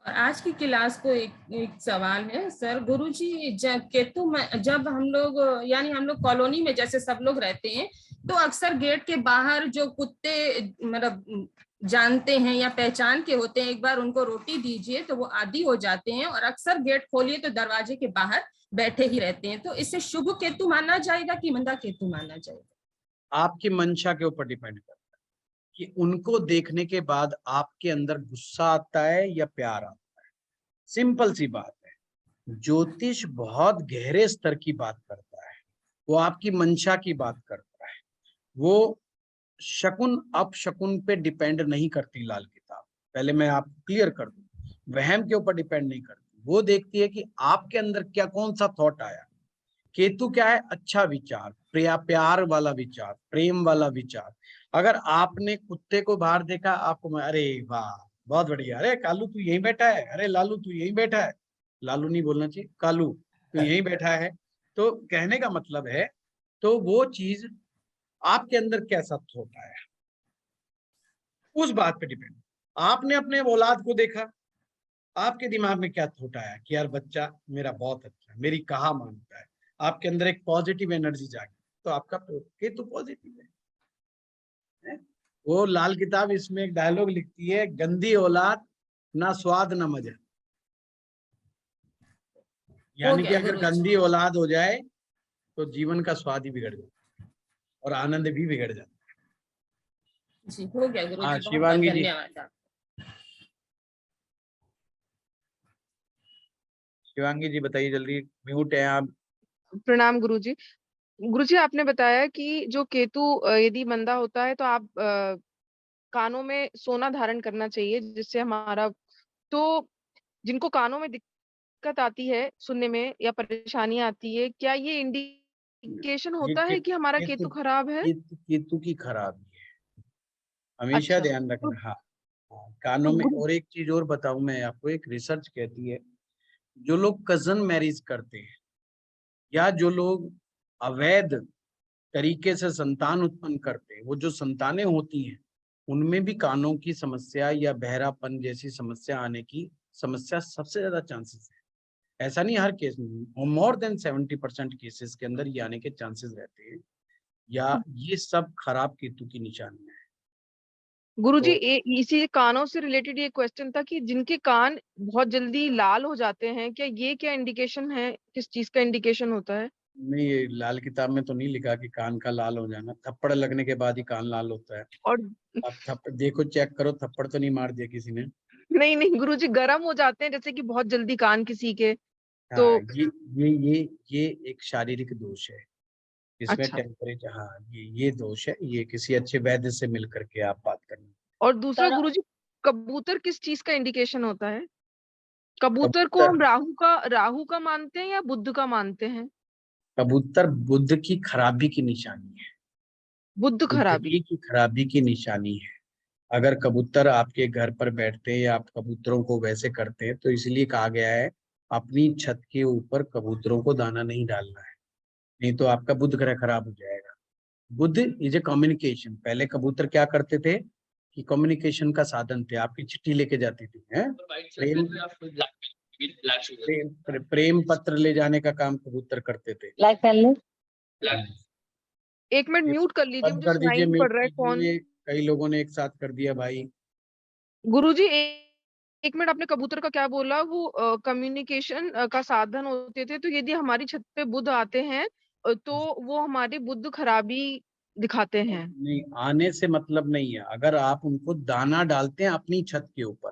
और आज की क्लास को एक सवाल है सर, गुरुजी जब हम लोग यानी हम लोग कॉलोनी में जैसे सब लोग रहते हैं तो अक्सर गेट के बाहर जो कुत्ते मतलब जानते हैं या पहचान के होते हैं, एक बार उनको रोटी दीजिए तो वो आदी हो जाते हैं और अक्सर गेट खोलिए तो दरवाजे के बाहर बैठे ही रहते हैं। तो इससे शुभ केतु माना जाएगा कि मंदा केतु माना जाएगा? आपकी मंशा के ऊपर डिपेंड करता है कि उनको देखने के बाद आपके अंदर गुस्सा आता है या प्यार आता है। सिंपल सी बात है। ज्योतिष बहुत गहरे स्तर की बात करता है, वो आपकी मंशा की बात करता है, वो शकुन अपशकुन पे डिपेंड नहीं करती लाल किताब। पहले मैं आपको क्लियर कर दूं, वहम के ऊपर डिपेंड नहीं करती। वो देखती है कि आपके अंदर क्या, कौन सा थॉट आया। केतु क्या है? अच्छा विचार, प्यार वाला विचार, प्रेम वाला विचार। अगर आपने कुत्ते को बाहर देखा, आपको अरे वाह बहुत बढ़िया। अरे कालू तू यहीं बैठा है, अरे लालू तू यहीं बैठा है, लालू नहीं बोलना चाहिए, कालू तू यहीं बैठा है। तो कहने का मतलब है, तो वो चीज आपके अंदर कैसा होता है उस बात पे डिपेंड। आपने अपने औलाद को देखा, आपके दिमाग में क्या थोटा है कि यार बच्चा मेरा बहुत अच्छा है, मेरी कहा मानता है, आपके अंदर एक पॉजिटिव एनर्जी जागी, तो आपका केतु पॉजिटिव है। वो लाल किताब इसमें एक डायलॉग लिखती है, गंदी औलाद ना स्वाद ना मजा। यानी कि गया अगर गुरुजी। गंदी औलाद हो जाए तो जीवन का स्वाद ही बिगड़ जाता है और आनंद भी बिगड़ जाता है। जी हो गया गुरुजी, हाँ बहुत बहुत शिवांगी जी, धन्यवाद आप। शिवांगी जी बताइए जल्दी, म्यूट है आप। प्रणाम गुरुजी। गुरुजी आपने बताया कि जो केतु यदि मंदा होता है तो आप कानों में सोना धारण करना चाहिए, जिससे हमारा, तो जिनको कानों में दिक्कत आती है सुनने में या परेशानी आती है, क्या ये इंडिकेशन ये होता है कि हमारा केतु केतु खराब है? केतु की खराबी है, हमेशा अच्छा। ध्यान तो, रखना। हाँ हाँ, कानों तो में। गुरु और एक चीज और बताऊं मैं आपको, एक रिसर्च कहती है, जो लोग कजन मैरिज करते हैं या जो लोग अवैध तरीके से संतान उत्पन्न करते हैं, वो जो संतानें होती हैं उनमें भी कानों की समस्या या बहरापन जैसी समस्या आने की समस्या सबसे ज्यादा चांसेस है। ऐसा नहीं हर केस में, मोर देन 70% केसेस के अंदर ये आने के चांसेस रहते हैं, या ये सब खराब केतु की निशानियां हैं। गुरुजी, तो इसी कानों से रिलेटेड ये क्वेश्चन था कि जिनके कान बहुत जल्दी लाल हो जाते हैं, क्या ये क्या इंडिकेशन है, किस चीज का इंडिकेशन होता है? नहीं, ये लाल किताब में तो नहीं लिखा कि कान का लाल हो जाना, थप्पड़ लगने के बाद ही कान लाल होता है। और आप थप्पड़ देखो, चेक करो, थप्पड़ तो नहीं मार दिया किसी ने। नहीं नहीं गुरुजी, गर्म हो जाते हैं जैसे कि बहुत जल्दी कान किसी के, तो हाँ, ये एक शारीरिक दोष है, इसमें अच्छा। टेम्परेचर, हाँ ये दोष है, ये किसी अच्छे वैद्य से मिल करके आप बात करना। और दूसरा सर गुरुजी, कबूतर किस चीज का इंडिकेशन होता है? कबूतर को कबूतर हम राहु का मानते हैं या बुध का मानते हैं? कबूतर बुध की खराबी की निशानी है, बुध खराबी। बुद्धि की खराबी की निशानी है। अगर कबूतर आपके घर पर बैठते हैं या आप कबूतरों को वैसे करते हैं, तो इसलिए कहा गया है अपनी छत के ऊपर कबूतरों को दाना नहीं डालना है, नहीं तो आपका बुध ग्रह खराब हो जाएगा। बुध इज ए कम्युनिकेशन। पहले कबूतर क्या करते थे कि कम्युनिकेशन का साधन थे, आपकी चिट्ठी लेके जाती थी, हैं? प्रेम पत्र ले जाने का काम कबूतर करते थे। लाइक पहले एक मिनट ये म्यूट कर लीजिए, बंद मुझे कर सुनाई दीजिए, नहीं म्यूट पड़ रहा है कौन। कीजिए, कई लोगों ने एक साथ कर दिया भाई। गुरुजी, एक मिनट, आपने कबूतर का क्या बोला? वो कम्युनिकेशन का साधन होते थे, तो यदि हमारी छत पे बुध आते हैं तो वो हमारी बुध खराबी दिखाते हैं। नहीं, आने से मतलब नहीं है, अगर आप उनको दाना डालते हैं अपनी छत के ऊपर,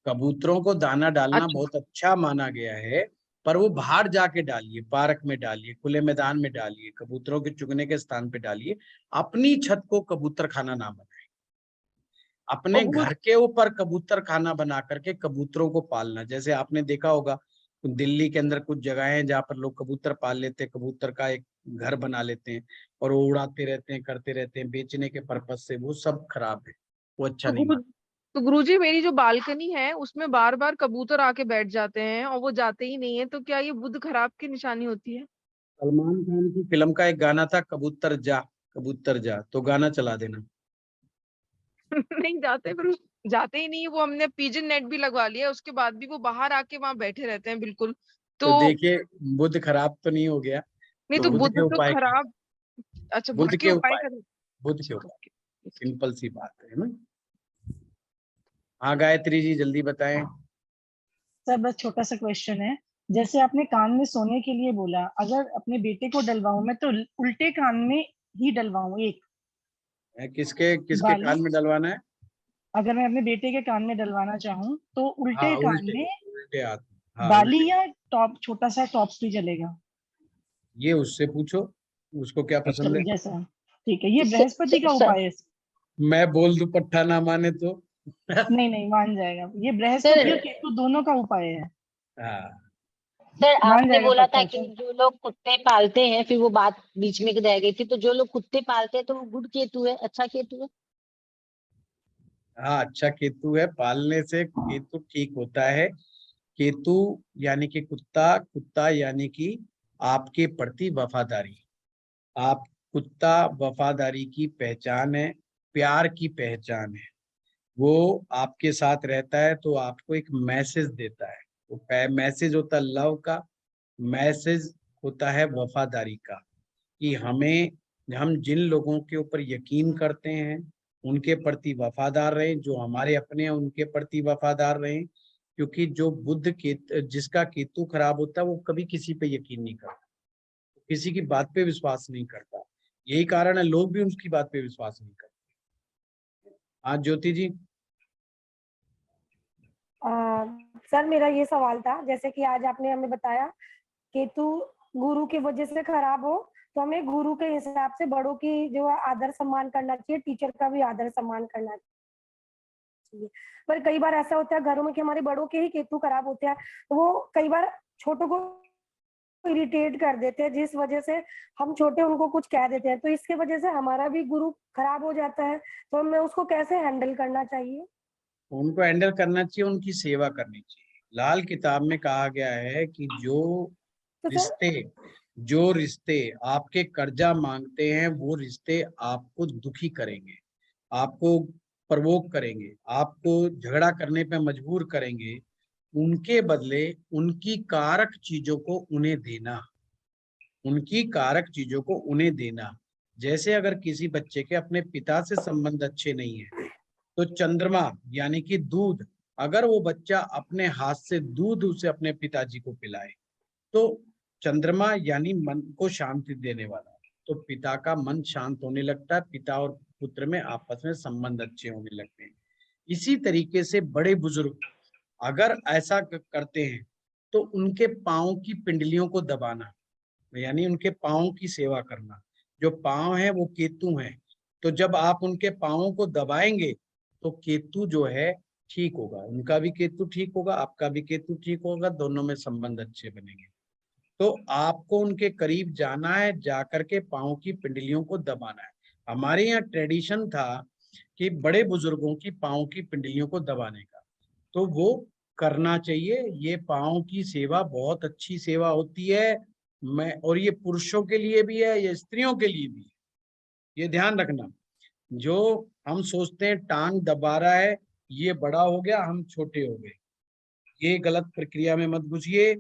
कबूतरों को दाना डालना अच्छा। बहुत अच्छा माना गया है, पर वो बाहर जाके डालिए, पार्क में डालिए, खुले मैदान में डालिए, कबूतरों के चुगने के स्थान पे डालिए। अपनी छत को कबूतर खाना ना बनाए, और अपने गुरु घर के ऊपर कबूतर खाना बना करके कबूतरों को पालना। जैसे आपने देखा होगा दिल्ली के अंदर कुछ जगह है जहाँ पर लोग कबूतर पाल लेते हैं, कबूतर का एक घर बना लेते हैं और वो उड़ाते रहते हैं, करते रहते हैं बेचने के पर्पज से, वो सब खराब है, वो अच्छा तो नहीं गुरु माना। तो गुरुजी, मेरी जो बालकनी है उसमें बार बार कबूतर आके बैठ जाते हैं और वो जाते ही नहीं है, तो क्या ये बुध खराब की निशानी होती है? सलमान खान की फिल्म का एक गाना था, कबूतर जा, तो गाना चला देना। नहीं जाते, फिर जाते ही नहीं है। वो हमने पिजन नेट भी लगवा लिया, उसके बाद भी वो बाहर आके वहां बैठे रहते हैं बिल्कुल। तो तो देखिए, बुध खराब तो नहीं हो गया, नहीं, तो तो बुध बुध के तो उपाय कीजिए, खराब। अच्छा, बुध बुध के के उपाय उपाय, कर। बुध के अच्छा, उपाय, ओके। सिंपल सी बात है ना। हाँ गायत्री जी जल्दी बताएं। सर बस छोटा सा क्वेश्चन है। जैसे आपने कान में सोने के लिए बोला, अगर अपने बेटे को डलवाऊं मैं तो उल्टे कान में ही डलवाऊं एक किसके किसके बाली। कान में डलवाना है? अगर मैं अपने बेटे के कान में डलवाना चाहूँ तो हाँ उल्टे कान उल्टे, में उल्टे हाथ, हाँ बाली उल्टे। या टॉप, छोटा सा टॉप्स भी चलेगा? ये उससे पूछो, उसको क्या पसंद चलो है। जैसा, ठीक है, ये बृहस्पति का सर उपाय है। मैं बोल दूं पट्टा ना माने तो नहीं नहीं, मान जाएगा, ये सर बृहस्पति और केतु दोनों का उपाय है। हाँ, सर मान आपने जाएगा बोला था पक्का कि सर। जो लोग कुत्ते पालते हैं, फिर वो बात बीच में रह गई थी, तो जो लोग कुत्ते पालते हैं तो वो गुड केतु है, अच्छा केतु है? हाँ, अच्छा केतु है, पालने से केतु ठीक होता है। केतु यानी कि कुत्ता, कुत्ता यानी कि आपके प्रति वफादारी। आप कुत्ता वफादारी की पहचान है, प्यार की पहचान है। वो आपके साथ रहता है तो आपको एक मैसेज देता है। वो मैसेज होता है लव का, मैसेज होता है वफादारी का, कि हम जिन लोगों के ऊपर यकीन करते हैं उनके प्रति वफादार रहें, जो हमारे अपने हैं उनके प्रति वफादार रहें। क्योंकि जो बुध के जिसका केतु खराब होता है वो कभी किसी पे यकीन नहीं करता, किसी की बात पे विश्वास नहीं करता। यही कारण है लोग भी उसकी बात पे विश्वास नहीं करते। हाँ ज्योति जी। सर मेरा ये सवाल था, जैसे कि आज आपने हमें बताया केतु गुरु की वजह से खराब हो, तो हमें गुरु के हिसाब से बड़ों की जो आदर सम्मान करना चाहिए, टीचर का भी आदर सम्मान करना चाहिए। पर कई बार ऐसा होता है घरों में कि हमारे बड़ों के ही केतु खराब होते हैं, तो वो कई बार छोटों को इरिटेट कर देते हैं, जिस वजह से हम छोटे उनको कुछ कह देते हैं, तो इसके वजह से हमारा भी गुरु खराब हो जाता है। तो हमें उसको कैसे हैंडल करना चाहिए? उनको हैंडल करना चाहिए, उनकी सेवा करनी चाहिए। लाल किताब में कहा गया है कि तो सर जो रिश्ते आपके कर्जा मांगते हैं वो रिश्ते आपको दुखी करेंगे, आपको प्रवोक करेंगे, आपको झगड़ा करने पे मजबूर करेंगे, उनके बदले उनकी कारक चीजों को उन्हें देना, उनकी कारक चीजों को उन्हें देना। जैसे अगर किसी बच्चे के अपने पिता से संबंध अच्छे नहीं है तो चंद्रमा यानी कि दूध, अगर वो बच्चा अपने हाथ से दूध उसे अपने पिताजी को पिलाए तो चंद्रमा यानी मन को शांति देने वाला, तो पिता का मन शांत होने लगता है, पिता और पुत्र में आपस में संबंध अच्छे होने लगते हैं। इसी तरीके से बड़े बुजुर्ग अगर ऐसा करते हैं तो उनके पांव की पिंडलियों को दबाना, यानी उनके पांव की सेवा करना। जो पांव है वो केतु हैं, तो जब आप उनके पांवों को दबाएंगे तो केतु जो है ठीक होगा, उनका भी केतु ठीक होगा, आपका भी केतु ठीक होगा, दोनों में संबंध अच्छे बनेंगे। तो आपको उनके करीब जाना है, जाकर के पांव की पिंडलियों को दबाना है। हमारे यहाँ ट्रेडिशन था कि बड़े बुजुर्गों की पांव की पिंडलियों को दबाने का, तो वो करना चाहिए। ये पांव की सेवा बहुत अच्छी सेवा होती है। और ये पुरुषों के लिए भी है, ये स्त्रियों के लिए भी है। ये ध्यान रखना, जो हम सोचते हैं टांग दबा रहा है, ये बड़ा हो गया हम छोटे हो गए, ये गलत प्रक्रिया में मत घुसिए।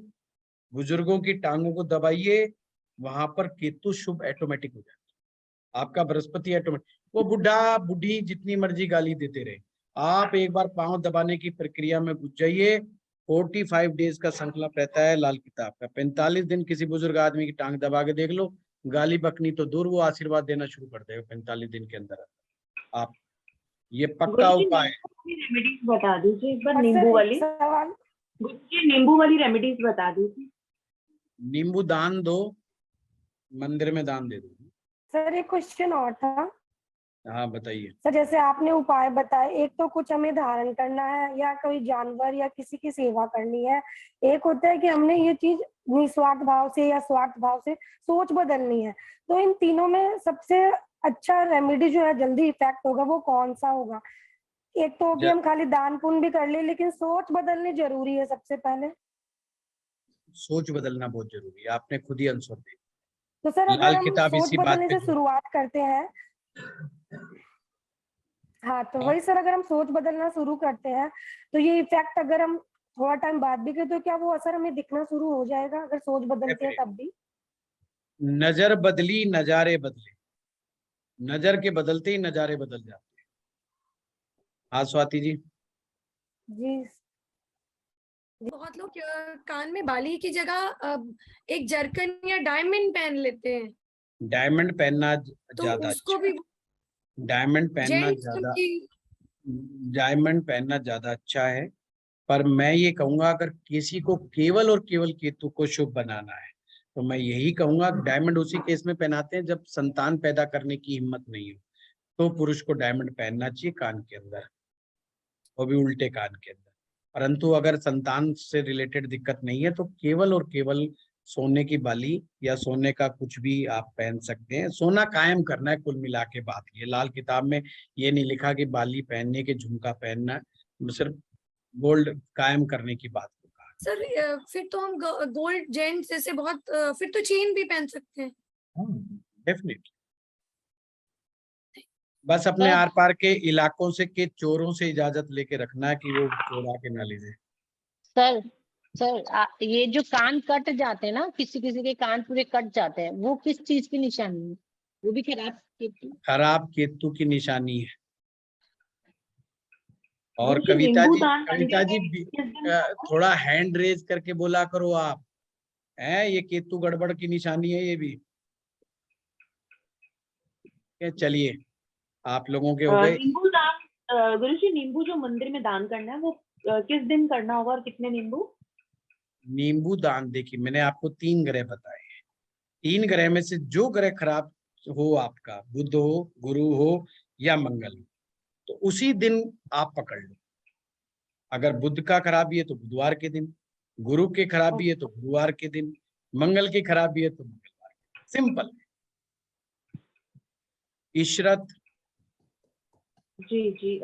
बुजुर्गों की टांगों को दबाइए, वहां पर केतु शुभ ऑटोमेटिक हो जाता है, आपका बृहस्पति ऑटोमेटिक। वो बुढ़ा बुढ़ी जितनी मर्जी गाली देते रहे, आप एक बार पांव दबाने की प्रक्रिया में घुस जाइए। 45 डेज का संकल्प रहता है लाल किताब का, 45 दिन किसी बुजुर्ग आदमी की टांग दबा के देख लो, गाली बकनी तो दूर, वो आशीर्वाद देना शुरू कर देगा 45 दिन के अंदर। आप ये पक्का उपाय है। रेमेडीज बता दीजिए एक बार, और नींबू सर वाली। एक सवाल, गुरुजी नींबू वाली रेमेडीज बता दीजिए। नींबू दान दो, मंदिर में दान दे दो। सर एक क्वेश्चन और था। हाँ बताइए। सर जैसे आपने उपाय बताए, एक तो कुछ हमें धारण करना है या कोई जानवर या किसी की सेवा करनी है, एक होता है कि हमने ये चीज निस्वार्थ भाव से या स्वार्थ भाव से सोच बदलनी है। तो इन तीनों में सबसे अच्छा रेमेडी जो है जल्दी इफेक्ट होगा वो कौन सा होगा? एक तो कि हम खाली दान पुण्य भी कर ले, लेकिन सोच बदलनी जरूरी है सबसे पहले। सोच बदलना बहुत जरूरी है, आपने खुद ही आंसर दिया। तो सर अगर लाल हम किताब सोच इसी बात बदलने पे से शुरुआत करते हैं, हाँ तो वही सर, अगर हम सोच बदलना शुरू करते हैं तो ये इफेक्ट अगर हम थोड़ा टाइम बाद भी करें तो क्या वो असर हमें दिखना शुरू हो जाएगा अगर सोच बदलते हैं तब भी? नजर बदली नजारे बदले, नजर के बदलते ही नजारे बदल जाते हैं। हाँ स्वाति जी। जी बहुत लोग कान में बाली की जगह एक जरकन या डायमंड पहन लेते हैं, डायमंड पहनना तो ज्यादा उसको अच्छा भी है। डायमंड पहनना जेंट्स ज्यादा की डायमंड पहनना ज्यादा अच्छा है। पर मैं ये कहूंगा अगर किसी को केवल और केवल केतु को शुभ बनाना है तो मैं यही कहूंगा डायमंड उसी केस में पहनाते हैं जब संतान पैदा करने की हिम्मत नहीं हो, तो पुरुष को डायमंड पहनना चाहिए कान के अंदर, वो भी उल्टे कान के अंदर। परंतु अगर संतान से रिलेटेड दिक्कत नहीं है तो केवल और केवल सोने की बाली या सोने का कुछ भी आप पहन सकते हैं। सोना कायम करना है कुल मिला के बात। ये लाल किताब में ये नहीं लिखा कि बाली पहनने के झुमका पहनना है, सिर्फ गोल्ड कायम करने की बात को कहा। सर फिर तो हम गोल्ड जेंट्स जैसे बहुत फिर तो चेन भी पहन सकते हैं। डेफिनेटली। बस अपने आर पार के इलाकों से के चोरों से इजाजत लेके रखना है कि वो चोरा के ना ले जाए। सर सर ये जो कान कट जाते हैं ना, किसी किसी के कान पूरे कट जाते हैं, वो किस चीज की निशानी है? वो भी खराब केतु की निशानी है। और गुरुजी, कविता नींबू जी, दान कविता करने जी में किस दिन थोड़ा हैंड रेज करके बोला करो आप। है ये केतु गड़बड़ की निशानी है ये भी। चलिए आप लोगों के हो गए। नींबू दान गुरुजी, नींबू जो मंदिर में दान करना है वो किस दिन करना होगा और कितने नींबू? नींबू दान देखिए, मैंने आपको 3 ग्रह बताए हैं। 3 ग्रह में से जो ग्रह खराब हो, आपका बुध हो, गुरु हो या मंगल हो, तो उसी दिन आप पकड़ लो। अगर बुध का खराबी है तो बुधवार के दिन, गुरु के खराबी है तो गुरुवार के दिन, मंगल की खराबी है तो मंगलवार के दिन। सिंपल। इशरत जी जी।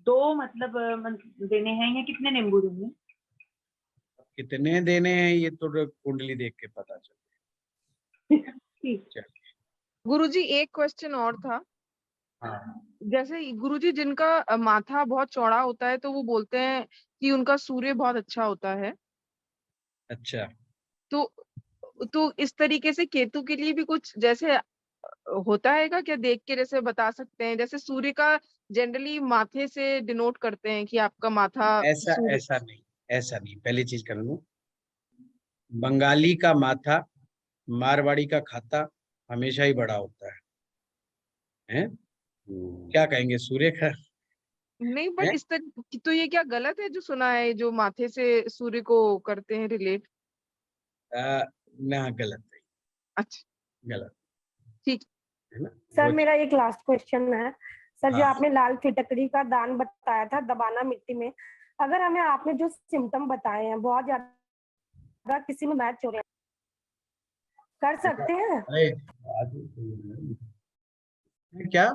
2 मतलब देने हैं या कितने नींबू देने? कितने देने हैं ये तो कुंडली देख के पता चल। ठीक। गुरुजी एक क्वेश्चन और था। हाँ। जैसे गुरुजी जिनका माथा बहुत चौड़ा होता है तो वो बोलते हैं कि उनका सूर्य बहुत अच्छा होता है। अच्छा। तो इस तरीके से केतु के लिए भी कुछ जैसे होता है क्या देख के जैसे बता सकते हैं? जैसे सूर्य का जनरली माथे से डिनोट करते हैं कि आपका माथा ऐसा सूर्य। ऐसा नहीं। पहली चीज कर लूं, बंगाली का माथा मारवाड़ी का खाता हमेशा ही बड़ा होता है? क्या कहेंगे, सूर्य का नहीं, है? बट इस तरह तो ये क्या गलत है जो सुना है, जो माथे से सूर्य को करते हैं रिलेट? ना, गलत नहीं। अच्छा, गलत ठीक है ना। सर वो मेरा एक लास्ट क्वेश्चन है। सर जो हाँ। आपने लाल फिटकरी का दान बताया था, दबाना मिट्टी में, अगर हमें आपने जो सिम्टम बताए हैं बहुत ज्यादा किसी में मैच हो रहे हैं, कर सकते हैं? अरे क्या?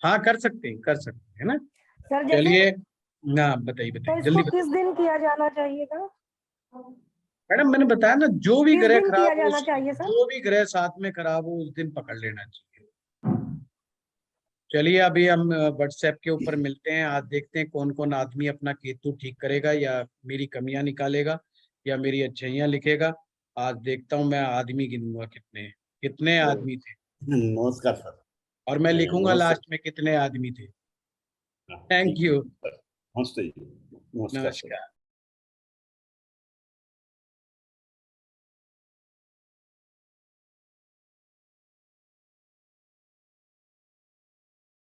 हाँ कर सकते हैं ना। सर जैसे चलिए ना, बताइए तो बताइए इसको जल्दी किस बताइए। दिन किया जाना चाहिए था? मैडम मैंने बताया ना, जो भी किस ग्रह दिन खराब किया हो जाना चाहिए सर? जो भी ग्रह साथ में खराब हो उस दिन पकड़ लेना चाहिए। चलिए अभी हम व्हाट्सएप के ऊपर मिलते हैं। आज देखते हैं कौन कौन आदमी अपना केतु ठीक करेगा, या मेरी कमियां निकालेगा, या मेरी अच्छाइयां लिखेगा। आज देखता हूं मैं आदमी गिनूंगा कितने कितने आदमी थे, नमस्कार सर। और मैं लिखूंगा नमस्ते। लास्ट में कितने आदमी थे। थैंक ठीक है। यू। नमस्ते जी। नमस्कार सर। नमस्कार।